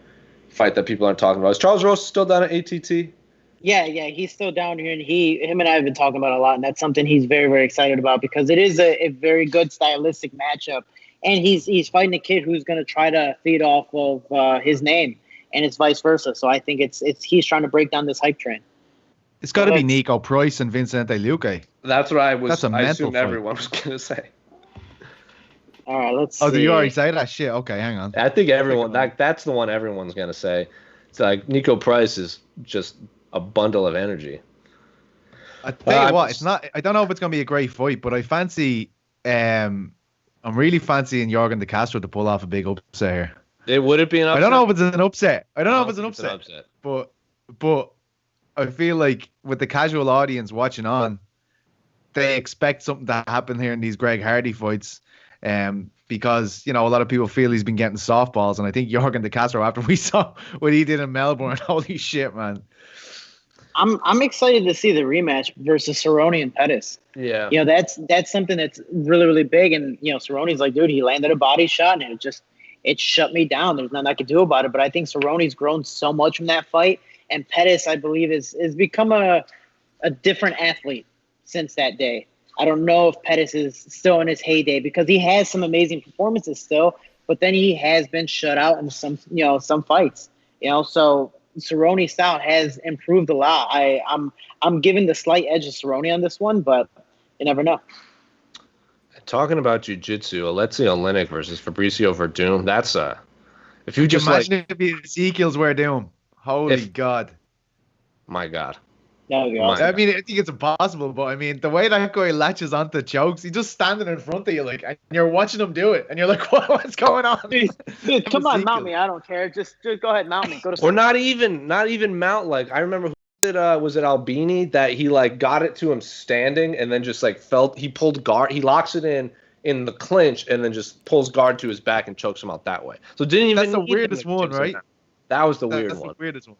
fight that people aren't talking about. Is Charles Rosa still down at ATT? Yeah, he's still down here, and him and I have been talking about it a lot, and that's something he's very, very excited about because it is a very good stylistic matchup, and he's fighting a kid who's going to try to feed off of his name, and it's vice versa. So I think it's he's trying to break down this hype train. It's got to be Nico Price and Vincente Luque. That's what I assumed everyone was going to say. All right, let's see. Oh, did you already say that? Shit, okay, hang on. I think everyone, that's the one everyone's going to say. It's like Nico Price is just a bundle of energy. I tell you what, it's not. I don't know if it's going to be a great fight, but I fancy, I'm really fancying Jorgen De Castro to pull off a big upset here. Would it be an upset? I don't know if it's an upset. But I feel like with the casual audience watching on, they expect something to happen here in these Greg Hardy fights, because a lot of people feel he's been getting softballs, and I think Jorgen De Castro, after we saw what he did in Melbourne, holy shit, man. I'm excited to see the rematch versus Cerrone and Pettis. Yeah, that's something that's really, really big, and Cerrone's like, dude, he landed a body shot, and it shut me down. There's nothing I could do about it. But I think Cerrone's grown so much from that fight. And Pettis, I believe, is become a different athlete since that day. I don't know if Pettis is still in his heyday because he has some amazing performances still, but then he has been shut out in some fights. So Cerrone's style has improved a lot. I'm giving the slight edge of Cerrone on this one, but you never know. I Talking about jiu-jitsu, Alessio Oleinik versus Fabricio Verdum. That's if you just imagine if Ezekiel's were doing. Holy God. My God. That would be awesome. I mean, I think it's impossible, but I mean, the way that guy latches onto chokes, he's just standing in front of you, like, and you're watching him do it, and you're like, what's going on? Dude, come on, mount me. I don't care. Just go ahead, mount me. Go to sleep. Or not even mount. Like, I remember was it Albini that he like got it to him standing and then just like he pulled guard, he locks it in the clinch and then just pulls guard to his back and chokes him out that way. So didn't even. That's the weirdest one, right? That was the weird one. The weirdest one.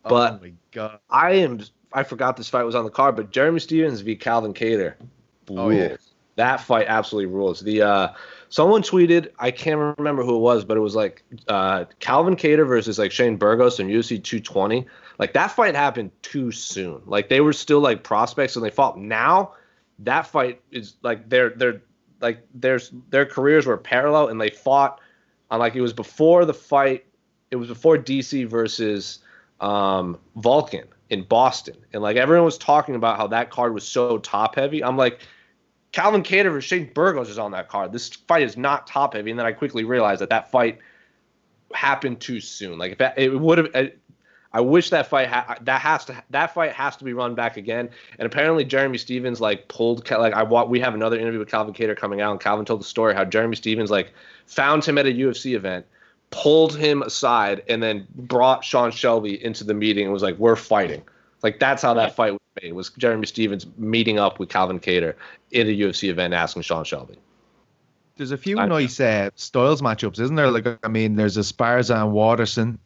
But oh my God. I forgot this fight was on the card, but Jeremy Stephens v. Calvin Kattar. Oh yeah. That fight absolutely rules. Someone tweeted, I can't remember who it was, but it was like Calvin Kattar versus like Shane Burgos in UFC 220. Like that fight happened too soon. Like they were still like prospects and they fought. Now that fight is like their careers were parallel and they fought on like it was before the fight. It was before DC versus Vulcan in Boston, and like everyone was talking about how that card was so top heavy. I'm like, Calvin Kattar versus Shane Burgos is on that card. This fight is not top heavy, and then I quickly realized that fight happened too soon. Like if it would have, I wish that fight that fight has to be run back again. And apparently Jeremy Stephens like pulled we have another interview with Calvin Kattar coming out, and Calvin told the story how Jeremy Stephens like found him at a UFC event, pulled him aside, and then brought Sean Shelby into the meeting and was like, we're fighting. Like, that's how that fight was made, was Jeremy Stephens meeting up with Calvin Kattar in a UFC event asking Sean Shelby. There's a few nice styles matchups, isn't there? Like, I mean, there's Esparza and Watterson.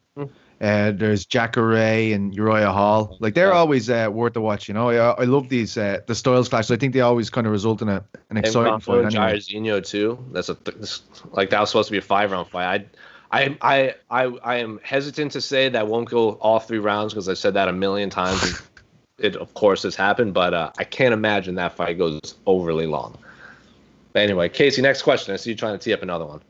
There's Jacare and Uriah Hall. Like, they're always worth a watch, you know? I love these, the styles clashes. I think they always kind of result in an exciting fight. Anyway. Jairzinho, too. That was supposed to be a 5-round fight. I am hesitant to say that won't go all 3 rounds because I've said that a million times. And it, of course, has happened, but I can't imagine that fight goes overly long. But anyway, Casey, next question. I see you trying to tee up another one.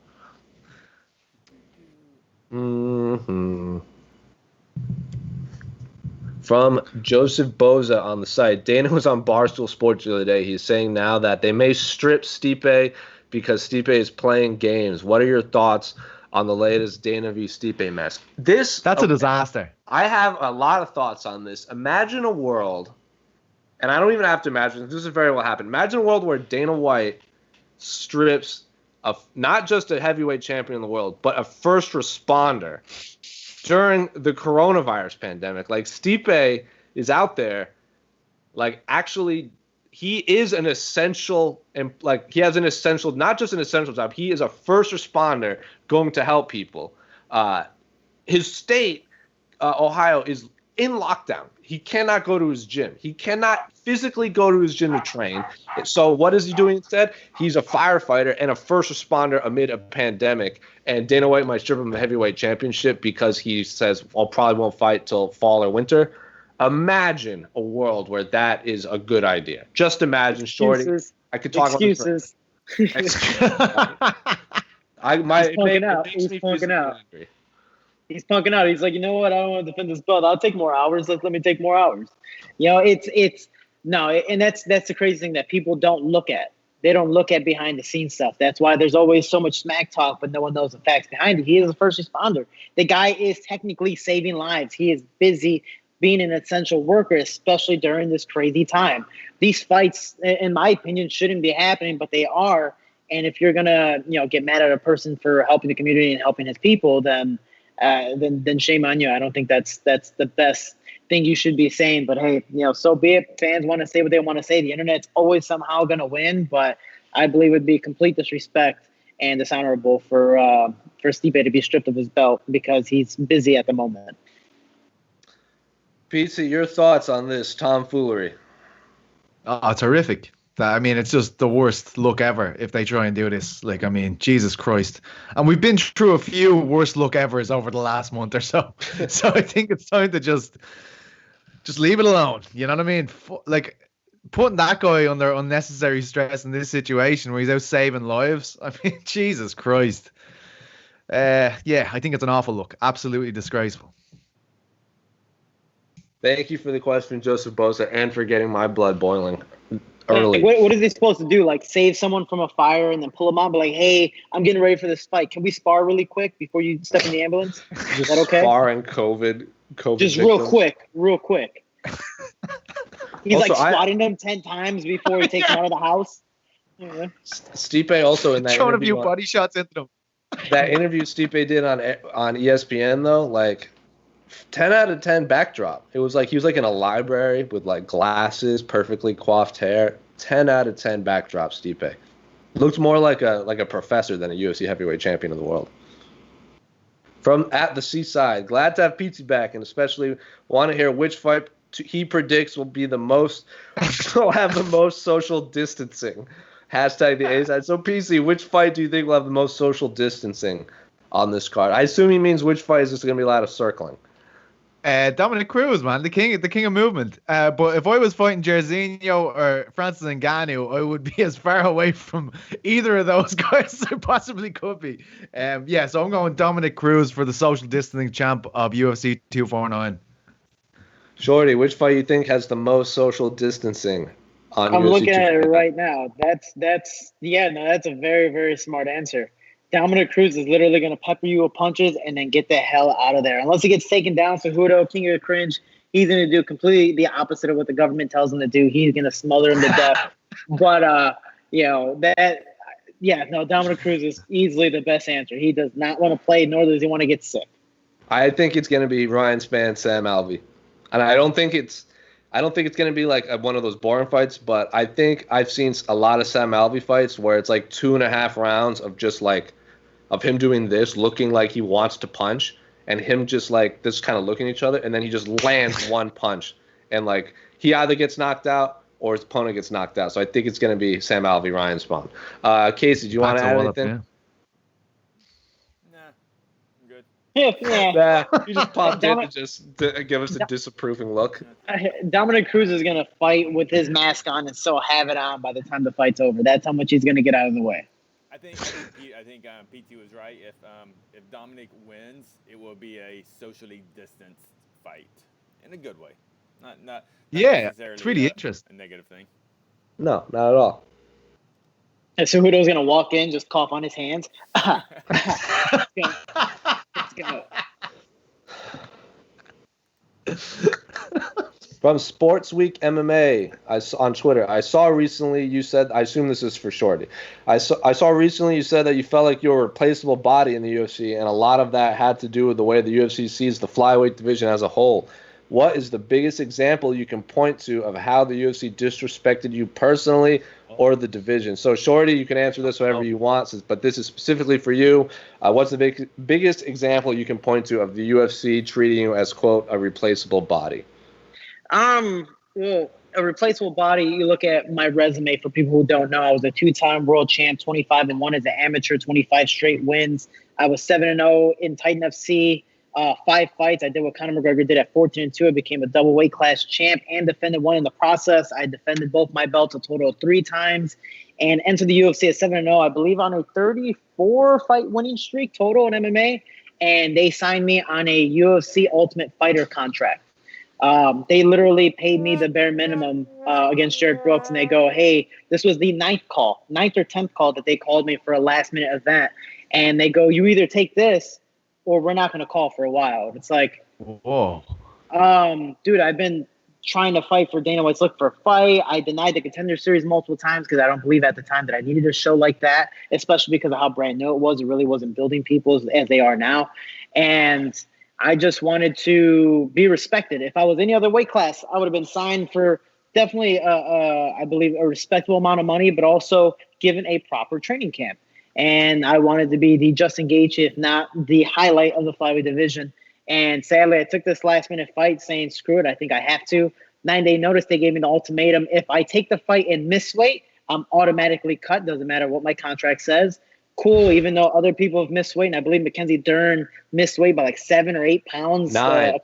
From Joseph Boza on the site, Dana was on Barstool Sports the other day. He's saying now that they may strip Stipe because Stipe is playing games. What are your thoughts on the latest Dana v. Stipe mess? That's a disaster. I have a lot of thoughts on this. Imagine a world, and I don't even have to imagine, this is very well happened. Imagine a world where Dana White strips not just a heavyweight champion in the world, but a first responder during the coronavirus pandemic. Like, Stipe is out there, like, actually, he is an essential, and like, he has an essential, not just an essential job, he is a first responder going to help people. His state, Ohio, is in lockdown. He cannot go to his gym. He cannot physically go to his gym to train. So what is he doing instead? He's a firefighter and a first responder amid a pandemic. And Dana White might strip him a heavyweight championship because he says, I probably won't fight till fall or winter. Imagine a world where that is a good idea. Just imagine, Shorty. I could talk excuses. About this. He's punking out. He's punking out. He's like, you know what? I don't want to defend this belt. I'll take more hours. Let me take more hours. You know, and that's the crazy thing that people don't look at. They don't look at behind the scenes stuff. That's why there's always so much smack talk, but no one knows the facts behind it. He is a first responder. The guy is technically saving lives. He is busy being an essential worker, especially during this crazy time. These fights, in my opinion, shouldn't be happening, but they are. And if you're gonna, get mad at a person for helping the community and helping his people, then shame on you. I don't think that's the best thing you should be saying. But hey, so be it. Fans want to say what they want to say. The internet's always somehow gonna win, but I believe it would be complete disrespect and dishonorable for Stipe to be stripped of his belt because he's busy at the moment. Pizza, your thoughts on this tomfoolery? Oh, it's horrific. I mean, it's just the worst look ever if they try and do this. Like, I mean, Jesus Christ. And we've been through a few worst look evers over the last month or so. So I think it's time to just leave it alone. You know what I mean? Like, putting that guy under unnecessary stress in this situation where he's out saving lives. I mean, Jesus Christ. Yeah, I think it's an awful look. Absolutely disgraceful. Thank you for the question, Joseph Bosa, and for getting my blood boiling early. What is he supposed to do? Like save someone from a fire and then pull them out? But like, hey, I'm getting ready for this fight. Can we spar really quick before you step in the ambulance? Is that okay? Sparring COVID Just victims. real quick. He's Also, like swatting them 10 times before he takes them out of the house. Yeah. Stipe also in that Throwing a interview few body shots into them. that interview Stipe did on ESPN though, like 10 out of 10 backdrop. It was like he was like in a library with like glasses, perfectly coiffed hair. 10 out of 10 backdrop Stipe. Looked more like a professor than a UFC heavyweight champion of the world. From at the seaside, glad to have Petesy back, and especially want to hear which fight he predicts will be the most will have the most social distancing. Hashtag the A side. So PC, which fight do you think will have the most social distancing on this card? I assume he means which fight is just going to be a lot of circling. Dominick Cruz, man, the king of movement. But if I was fighting Jairzinho or Francis Ngannou, I would be as far away from either of those guys as I possibly could be. So I'm going Dominick Cruz for the social distancing champ of UFC 249. Shorty, which fight you think has the most social distancing on I'm UFC looking at it 249? right now. That's a very, very smart answer. Dominick Cruz is literally going to pepper you with punches and then get the hell out of there. Unless he gets taken down, Cejudo, king of the cringe, he's going to do completely the opposite of what the government tells him to do. He's going to smother him to death. But, Dominick Cruz is easily the best answer. He does not want to play, nor does he want to get sick. I think it's going to be Ryan Spann, Sam Alvey. And I don't think it's going to be like one of those boring fights, but I think I've seen a lot of Sam Alvey fights where it's like 2.5 rounds of just like of him doing this, looking like he wants to punch, and him just like this kind of looking at each other, and then he just lands one punch, and like he either gets knocked out or his opponent gets knocked out. So I think it's going to be Sam Alvey, Ryan Spann. Casey, do you want to add anything? Yeah. You just popped in and just give us a disapproving look. Dominick Cruz is going to fight with his mask on and still have it on by the time the fight's over. That's how much he's going to get out of the way. I think PT was right. If Dominick wins, it will be a socially distanced fight in a good way. Not necessarily it's really interesting. A negative thing. No, not at all. And Cejudo's going to walk in, just cough on his hands. Let's go. From Sports Week MMA on Twitter, I saw recently you said, I assume this is for Shorty. I saw recently you said that you felt like you were a replaceable body in the UFC, and a lot of that had to do with the way the UFC sees the flyweight division as a whole. What is the biggest example you can point to of how the UFC disrespected you personally or the division? So, Shorty, you can answer this however you want, but this is specifically for you. What's the biggest example you can point to of the UFC treating you as, quote, a replaceable body? Well, a replaceable body, you look at my resume for people who don't know. I was a 2-time world champ, 25-1 as an amateur, 25 straight wins. I was 7-0 in Titan FC. 5 fights. I did what Conor McGregor did at 14-2. I became a double weight class champ and defended one in the process. I defended both my belts a total of 3 times and entered the UFC at 7-0, I believe, on a 34-fight winning streak total in MMA. And they signed me on a UFC Ultimate Fighter contract. They literally paid me the bare minimum against Jared Brooks, and they go, hey, this was the 9th or 10th call that they called me for a last-minute event. And they go, you either take this or we're not going to call for a while. It's like, whoa. Dude, I've been trying to fight for Dana White's Look for a Fight. I denied the Contender Series multiple times because I don't believe at the time that I needed a show like that, especially because of how brand new it was. It really wasn't building people as they are now. And I just wanted to be respected. If I was any other weight class, I would have been signed for definitely, I believe, a respectable amount of money, but also given a proper training camp. And I wanted to be the Justin Gaethje, if not the highlight of the flyweight division. And sadly, I took this last-minute fight saying, screw it, I think I have to. 9-day notice, they gave me the ultimatum. If I take the fight and miss weight, I'm automatically cut. Doesn't matter what my contract says. Cool, even though other people have missed weight. And I believe Mackenzie Dern missed weight by like 7 or 8 pounds. 9.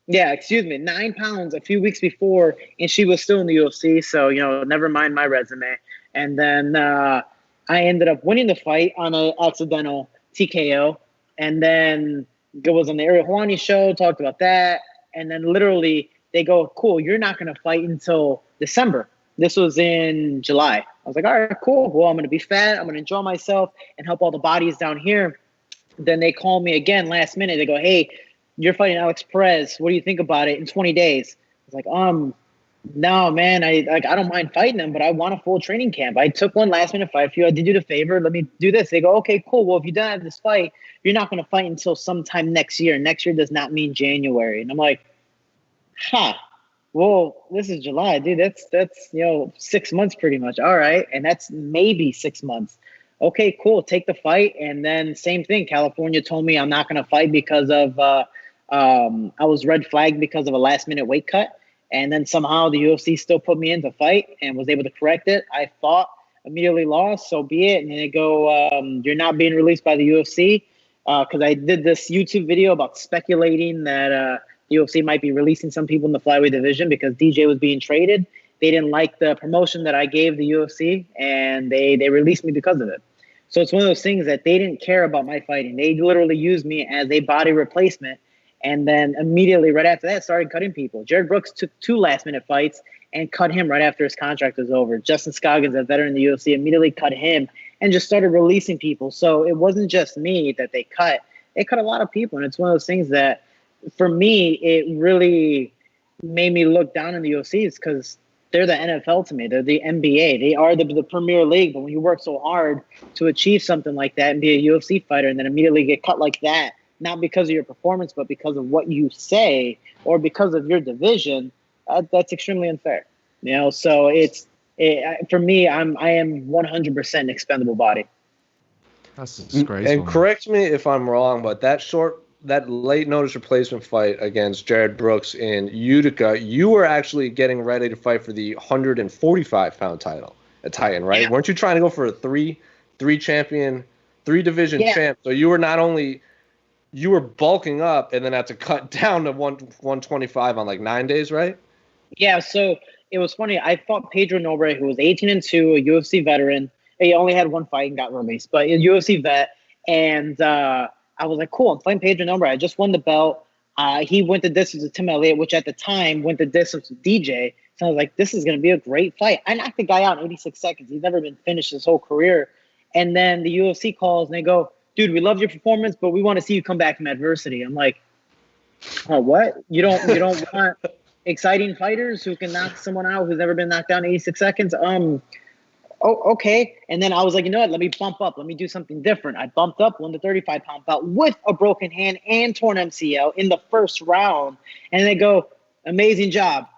9 pounds a few weeks before, and she was still in the UFC. So, never mind my resume. And then I ended up winning the fight on an accidental TKO. And then it was on the Ariel Helwani show, talked about that. And then literally they go, cool, you're not going to fight until December. This was in July. I was like, all right, cool. Well, I'm going to be fat. I'm going to enjoy myself and help all the bodies down here. Then they call me again last minute. They go, hey, you're fighting Alex Perez. What do you think about it in 20 days? I was like, no, man, I don't mind fighting them, but I want a full training camp. I took one last minute fight for you. I did you the favor. Let me do this. They go, okay, cool. Well, if you don't have this fight, you're not going to fight until sometime next year. Next year does not mean January. And I'm like, well, this is July, dude. That's 6 months pretty much. All right. And that's maybe 6 months. Okay, cool. Take the fight. And then same thing. California told me I'm not going to fight because of I was red flagged because of a last minute weight cut. And then somehow the UFC still put me in to fight and was able to correct it. I fought, immediately lost, so be it. And then they go, you're not being released by the UFC. Because I did this YouTube video about speculating that the UFC might be releasing some people in the flyweight division because DJ was being traded. They didn't like the promotion that I gave the UFC, and they released me because of it. So it's one of those things that they didn't care about my fighting. They literally used me as a body replacement, and then immediately right after that started cutting people. Jared Brooks took 2 last-minute fights and cut him right after his contract was over. Justin Scoggins, a veteran in the UFC, immediately cut him and just started releasing people. So it wasn't just me that they cut. They cut a lot of people, and it's one of those things that, for me, it really made me look down on the UFCs because they're the NFL to me. They're the NBA. They are the Premier League. But when you work so hard to achieve something like that and be a UFC fighter and then immediately get cut like that, not because of your performance, but because of what you say or because of your division, that's extremely unfair. So for me, I am 100% expendable body. That's disgraceful. And correct me if I'm wrong, but that late notice replacement fight against Jared Brooks in Utica, you were actually getting ready to fight for the 145-pound title at Titan, right? Yeah. Weren't you trying to go for a three division champ? So you were bulking up and then had to cut down to 125 on like 9 days, right? Yeah. So it was funny. I fought Pedro Nobre, who was 18-2, a UFC veteran. He only had one fight and got released, but a UFC vet. And I was like, cool, I'm fighting Pedro Nobre. I just won the belt. He went the distance with Tim Elliott, which at the time went the distance with DJ. So I was like, this is going to be a great fight. I knocked the guy out in 86 seconds. He's never been finished his whole career. And then the UFC calls and they go, dude, we love your performance, but we want to see you come back from adversity. I'm like, oh, what? You don't want exciting fighters who can knock someone out who's never been knocked down in 86 seconds? Oh, okay. And then I was like, you know what? Let me bump up. Let me do something different. I bumped up, won the 35-pound belt with a broken hand and torn MCL in the first round. And they go, amazing job.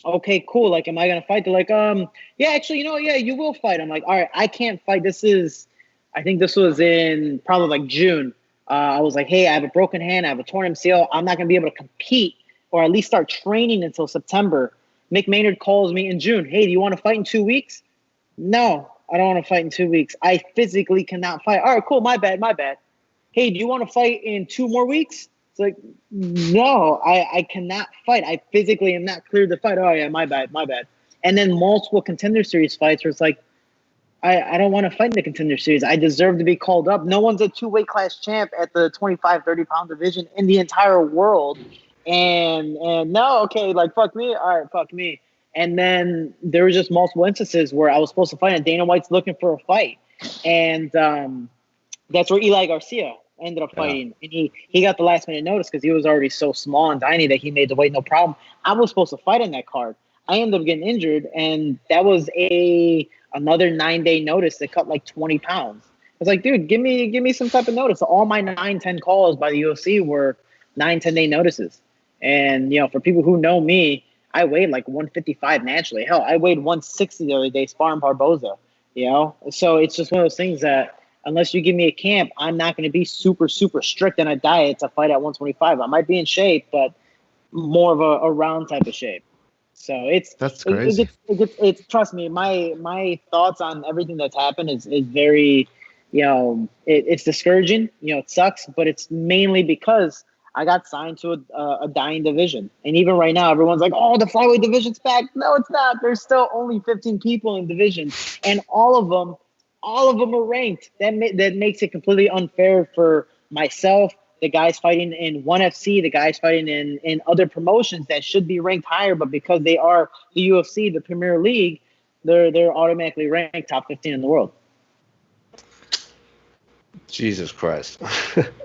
Okay, cool. Like, am I going to fight? They're like, yeah, actually, yeah, you will fight. I'm like, all right, I can't fight. I think this was in probably like June. I was like, hey, I have a broken hand. I have a torn MCL. I'm not going to be able to compete or at least start training until September. Mick Maynard calls me in June. Hey, do you want to fight in 2 weeks? No, I don't want to fight in 2 weeks. I physically cannot fight. All right, cool. My bad. Hey, do you want to fight in 2 more weeks? It's like, no, I cannot fight. I physically am not cleared to fight. Oh, yeah, my bad. And then multiple Contender Series fights where it's like, I don't want to fight in the Contender Series. I deserve to be called up. No one's a 2-weight class champ at the 25, 30-pound division in the entire world. And no, okay, like, fuck me. All right, fuck me. And then there were just multiple instances where I was supposed to fight and Dana White's looking for a fight. And that's where Eli Garcia ended up fighting. And he got the last minute notice because he was already so small and tiny that he made the weight no problem. I was supposed to fight on that card. I ended up getting injured, and that was another 9-day notice that cut like 20 pounds. I was like, dude, give me some type of notice. All my 9-10 calls by the UFC were 9-10 day notices. And, for people who know me, I weighed like 155 naturally. Hell, I weighed 160 the other day sparring Barboza, So it's just one of those things that unless you give me a camp, I'm not going to be super, super strict on a diet to fight at 125. I might be in shape, but more of a round type of shape. So that's crazy. It's trust me, my thoughts on everything that's happened is very, it's discouraging. It sucks, but it's mainly because I got signed to a dying division. And even right now, everyone's like, oh, the flyweight division's back. No, it's not. There's still only 15 people in division. And all of them are ranked. That makes it completely unfair for myself, the guys fighting in ONE FC, the guys fighting in other promotions that should be ranked higher, but because they are the UFC, the Premier League, they're automatically ranked top 15 in the world. Jesus Christ.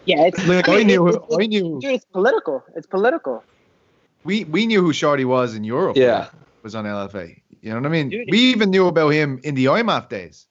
Yeah, it's Look, I knew. dude, it's political. It's political. We knew who Shorty was in Europe. Yeah. Was on LFA. You know what I mean? Dude, we even knew about him in the IMAF days.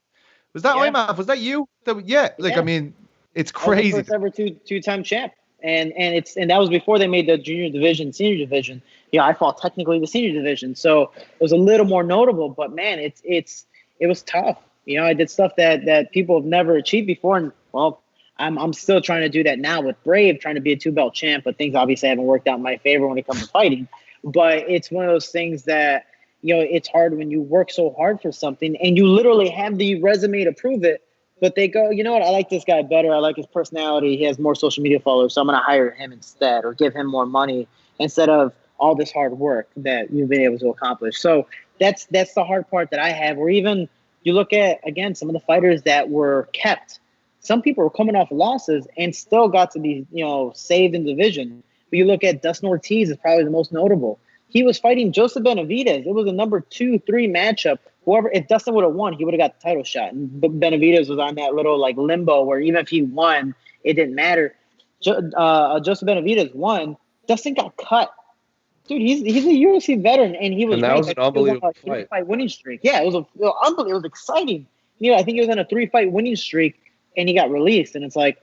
Was that Yeah. IMAF? Was that you? Yeah. Yeah. I mean, it's I was the crazy. first ever two-time champ, and that was before they made the junior division, senior division. Yeah, I fought technically the senior division, so it was a little more notable. But man, it was tough. You know, I did stuff that people have never achieved before, and well, I'm still trying to do that now with Brave, trying to be a 2-belt champ. But things obviously haven't worked out in my favor when it comes to fighting. But it's one of those things that, you know, it's hard when you work so hard for something and you literally have the resume to prove it. But they go, you know what, I like this guy better. I like his personality. He has more social media followers, so I'm going to hire him instead or give him more money instead of all this hard work that you've been able to accomplish. So that's the hard part that I have. Or even you look at, again, some of the fighters that were kept. Some people were coming off losses and still got to be, you know, saved in the division. But you look at Dustin Ortiz is probably the most notable. He was fighting Joseph Benavidez. It was a number 2-3 matchup. Whoever, if Dustin would have won, he would have got the title shot. And Benavidez was on that little like limbo where even if he won, it didn't matter. Joseph Benavidez won. Dustin got cut. Dude, he's a UFC veteran, and he was. And that was an unbelievable fight. 3-fight winning streak. Yeah, it was unbelievable. It was exciting. You know, I think he was on a 3-fight winning streak, and he got released. And it's like,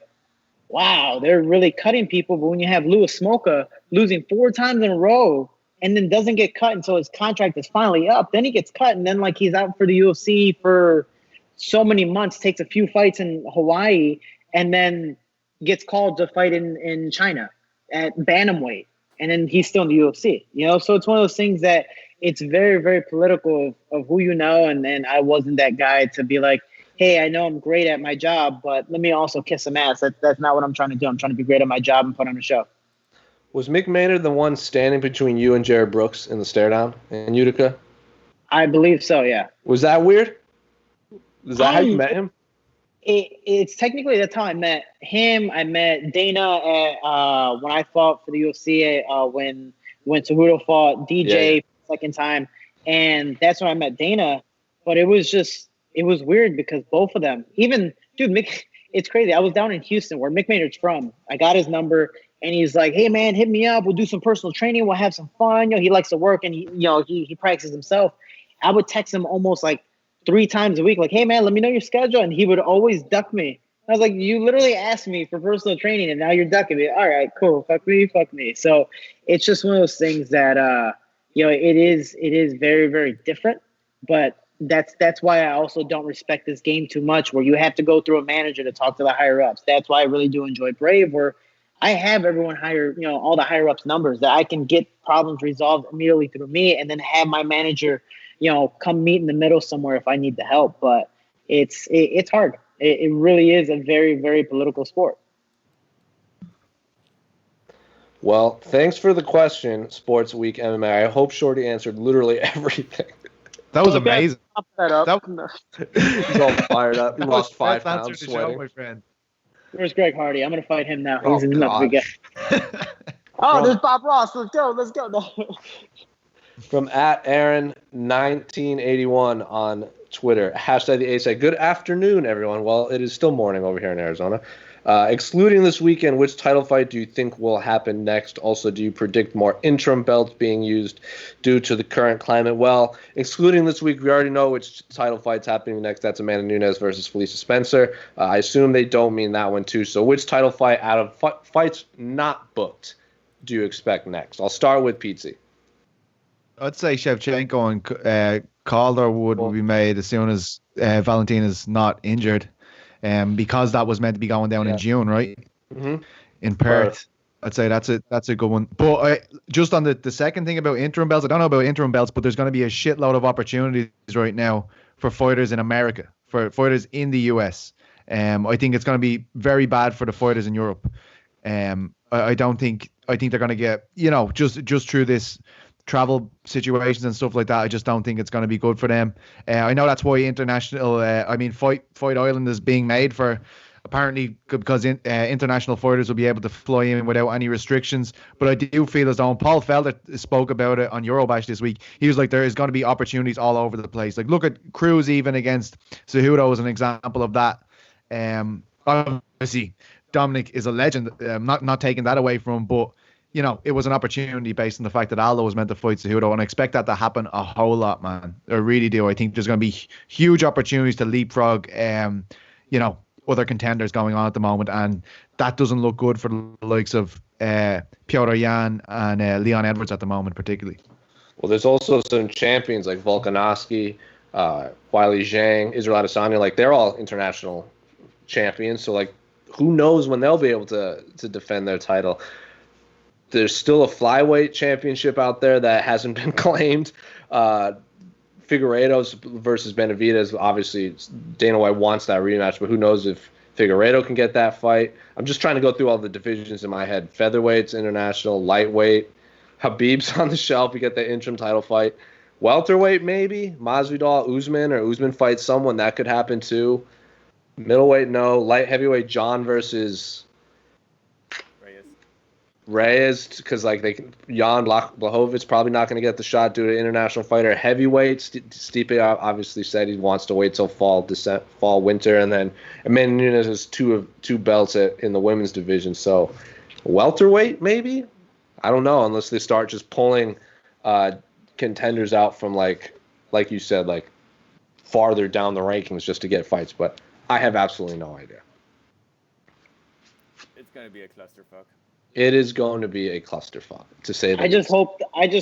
wow, they're really cutting people. But when you have Louis Smolka losing 4 times in a row, and then doesn't get cut until his contract is finally up. Then he gets cut, and then like he's out for the UFC for so many months, takes a few fights in Hawaii, and then gets called to fight in China at Bantamweight, and then he's still in the UFC. You know, so it's one of those things that it's very, very political of who you know, and I wasn't that guy to be like, hey, I know I'm great at my job, but let me also kiss some ass. That's not what I'm trying to do. I'm trying to be great at my job and put on a show. Was Mick Maynard the one standing between you and Jared Brooks in the stare down in Utica? I believe so, yeah. Was that weird? Is that how you met him? It's technically that's how I met him. I met Dana at, when I fought for the UFC when Cejudo fought DJ for the second time. And that's when I met Dana. But it was weird because both of them, even, dude, Mick, it's crazy. I was down in Houston where Mick Maynard's from. I got his number. And he's like, hey, man, hit me up. We'll do some personal training. We'll have some fun. You know, he likes to work, and he practices himself. I would text him almost like 3 times a week, like, hey, man, let me know your schedule. And he would always duck me. I was like, you literally asked me for personal training, and now you're ducking me. All right, cool. Fuck me. So it's just one of those things that, you know, it is very, very different. But that's why I also don't respect this game too much, where you have to go through a manager to talk to the higher ups. That's why I really do enjoy Brave, where I have everyone higher, you know, all the higher ups numbers that I can get problems resolved immediately through me, and then have my manager, you know, come meet in the middle somewhere if I need the help. But it's hard. It really is a very, very political sport. Well, thanks for the question, Sports Week MMA. I hope Shorty answered literally everything. That was amazing. That up. He's all fired up. He lost 5 Best answer pounds to the sweating. show, my friend. Where's Greg Hardy? I'm going to fight him now. Oh, He's enough to get. There's Bob Ross. Let's go. No. From @Aaron1981 on Twitter. Hashtag the A-Side. Good afternoon, everyone. Well, it is still morning over here in Arizona. Excluding this weekend, which title fight do you think will happen next? Also, do you predict more interim belts being used due to the current climate? Well, excluding this week, we already know which title fight's happening next. That's Amanda Nunes versus Felicia Spencer. I assume they don't mean that one too. So which title fight out of fights not booked do you expect next? I'll start with Petesy. I'd say Shevchenko and Calder would be made as soon as Valentina's not injured. Because that was meant to be going down in June, right? Mm-hmm. In Perth. I'd say that's a good one. But just on the second thing about interim belts, I don't know about interim belts, but there's going to be a shitload of opportunities right now for fighters in America, for fighters in the US. I think it's going to be very bad for the fighters in Europe. I think they're going to get, you know, just through this travel situations and stuff like that. I just don't think it's going to be good for them. I know that's why international, Fight Island is being made for apparently because international fighters will be able to fly in without any restrictions. But I do feel as though, and Paul Felder spoke about it on Eurobash this week, he was like, there is going to be opportunities all over the place. Like, look at Cruz even against Cejudo as an example of that. Obviously, Dominic is a legend, not taking that away from him, but you know, it was an opportunity based on the fact that Aldo was meant to fight Cejudo, and I expect that to happen a whole lot, man. I really do. I think there's going to be huge opportunities to leapfrog, you know, other contenders going on at the moment, and that doesn't look good for the likes of Petr Yan and Leon Edwards at the moment, particularly. Well, there's also some champions like Volkanovski, Weili Zhang, Israel Adesanya. Like, they're all international champions, so like, who knows when they'll be able to defend their title. There's still a flyweight championship out there that hasn't been claimed. Figueiredo's versus Benavidez. Obviously, Dana White wants that rematch, but who knows if Figueiredo can get that fight. I'm just trying to go through all the divisions in my head. Featherweight's international, lightweight. Habib's on the shelf. You get the interim title fight. Welterweight, maybe. Masvidal, Usman, or Usman fights someone. That could happen too. Middleweight, no. Light heavyweight, John versus Reyes, because like Jan Blachowicz probably not going to get the shot due to international fighter. Heavyweight, Stipe obviously said he wants to wait till fall, winter, and then Amanda Nunes has two belts in the women's division. So welterweight, maybe, I don't know, unless they start just pulling contenders out from like you said, like farther down the rankings just to get fights. But I have absolutely no idea. It's going to be a clusterfuck. It is going to be a clusterfuck, to say that. I just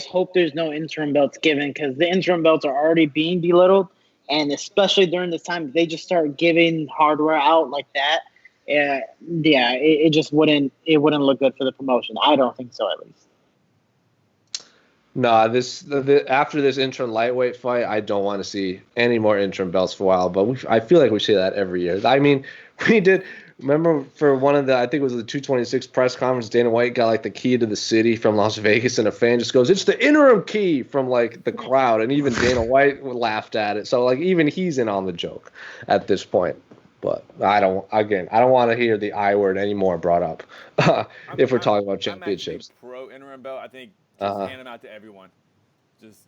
hope there's no interim belts given, because the interim belts are already being belittled, and especially during this time, if they just start giving hardware out like that, it just wouldn't look good for the promotion. I don't think so, at least. Nah, after this interim lightweight fight, I don't want to see any more interim belts for a while. But I feel like we say that every year. I mean, we did. Remember for one of I think it was the 226 press conference, Dana White got like the key to the city from Las Vegas, and a fan just goes, "It's the interim key," from like the crowd, and even Dana White laughed at it. So like even he's in on the joke at this point. But I don't want to hear the I word anymore brought up if we're talking about championships. I'm pro interim belt. I think just hand them out to everyone. Just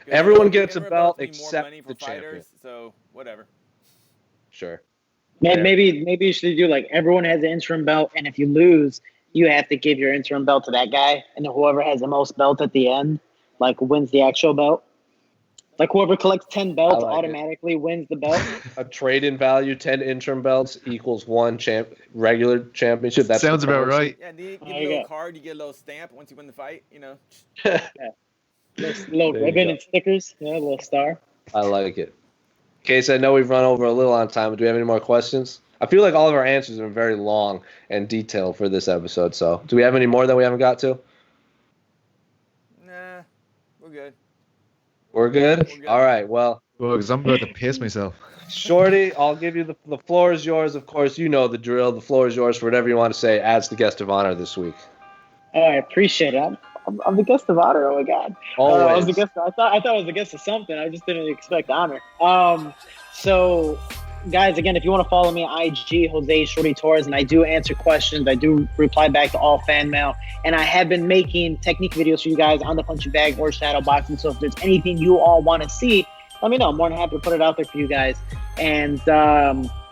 everyone gets a belt except money for the fighters, champion. So whatever. Sure. Maybe you should do like everyone has an interim belt, and if you lose, you have to give your interim belt to that guy, and then whoever has the most belt at the end, like, wins the actual belt. Like, whoever collects 10 belts automatically wins the belt. A trade-in value, 10 interim belts equals one regular championship. That sounds about right. Yeah, you get a little card, you get a little stamp once you win the fight, you know. Yeah. Little ribbon and stickers, a little star. I like it. Case, I know we've run over a little on time, but do we have any more questions? I feel like all of our answers have been very long and detailed for this episode. So, do we have any more that we haven't got to? Nah, we're good. We're good? All right, well. Because I'm about to piss myself. Shorty, I'll give you the floor is yours. Of course, you know the drill. The floor is yours for whatever you want to say as the guest of honor this week. Oh, I appreciate it. I'm the guest of honor. Oh my God! I was the guest. I thought I was the guest of something. I just didn't expect honor. So, guys, again, if you want to follow me on IG, Jose Shorty Torres, and I do answer questions. I do reply back to all fan mail, and I have been making technique videos for you guys on the punching bag or shadow boxing. So if there's anything you all want to see, let me know. I'm more than happy to put it out there for you guys. And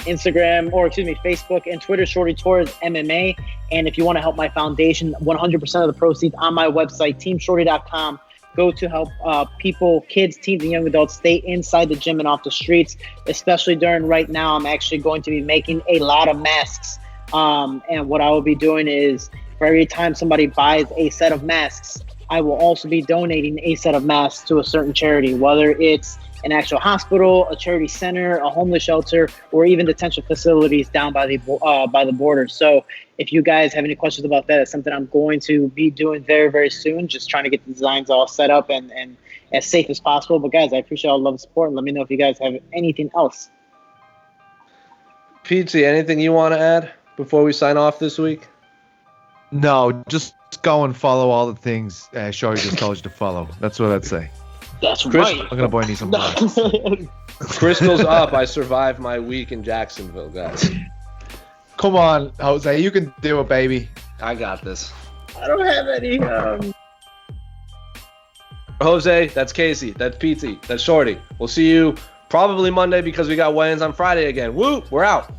Facebook and Twitter, Shorty Torres MMA. And if you want to help my foundation, 100% of the proceeds on my website, teamshorty.com, go to help people, kids, teens, and young adults stay inside the gym and off the streets, especially during right now. I'm actually going to be making a lot of masks. And what I will be doing is for every time somebody buys a set of masks, I will also be donating a set of masks to a certain charity, whether it's an actual hospital, a charity center, a homeless shelter, or even detention facilities down by the border. So if you guys have any questions about that, it's something I'm going to be doing very, very soon, just trying to get the designs all set up and as safe as possible. But guys, I appreciate all the love and support, and let me know if you guys have anything else. Petesy, anything you want to add before we sign off this week? No, just go and follow all the things Shorty just told you to follow. That's what I'd say. That's right. I'm gonna buy you some. Crystal's up. I survived my week in Jacksonville, guys. Come on, Jose, you can do it, baby. I got this. I don't have any. Jose, that's Casey, that's Petesy, that's Shorty. We'll see you probably Monday because we got weigh-ins on Friday again. Woo! We're out.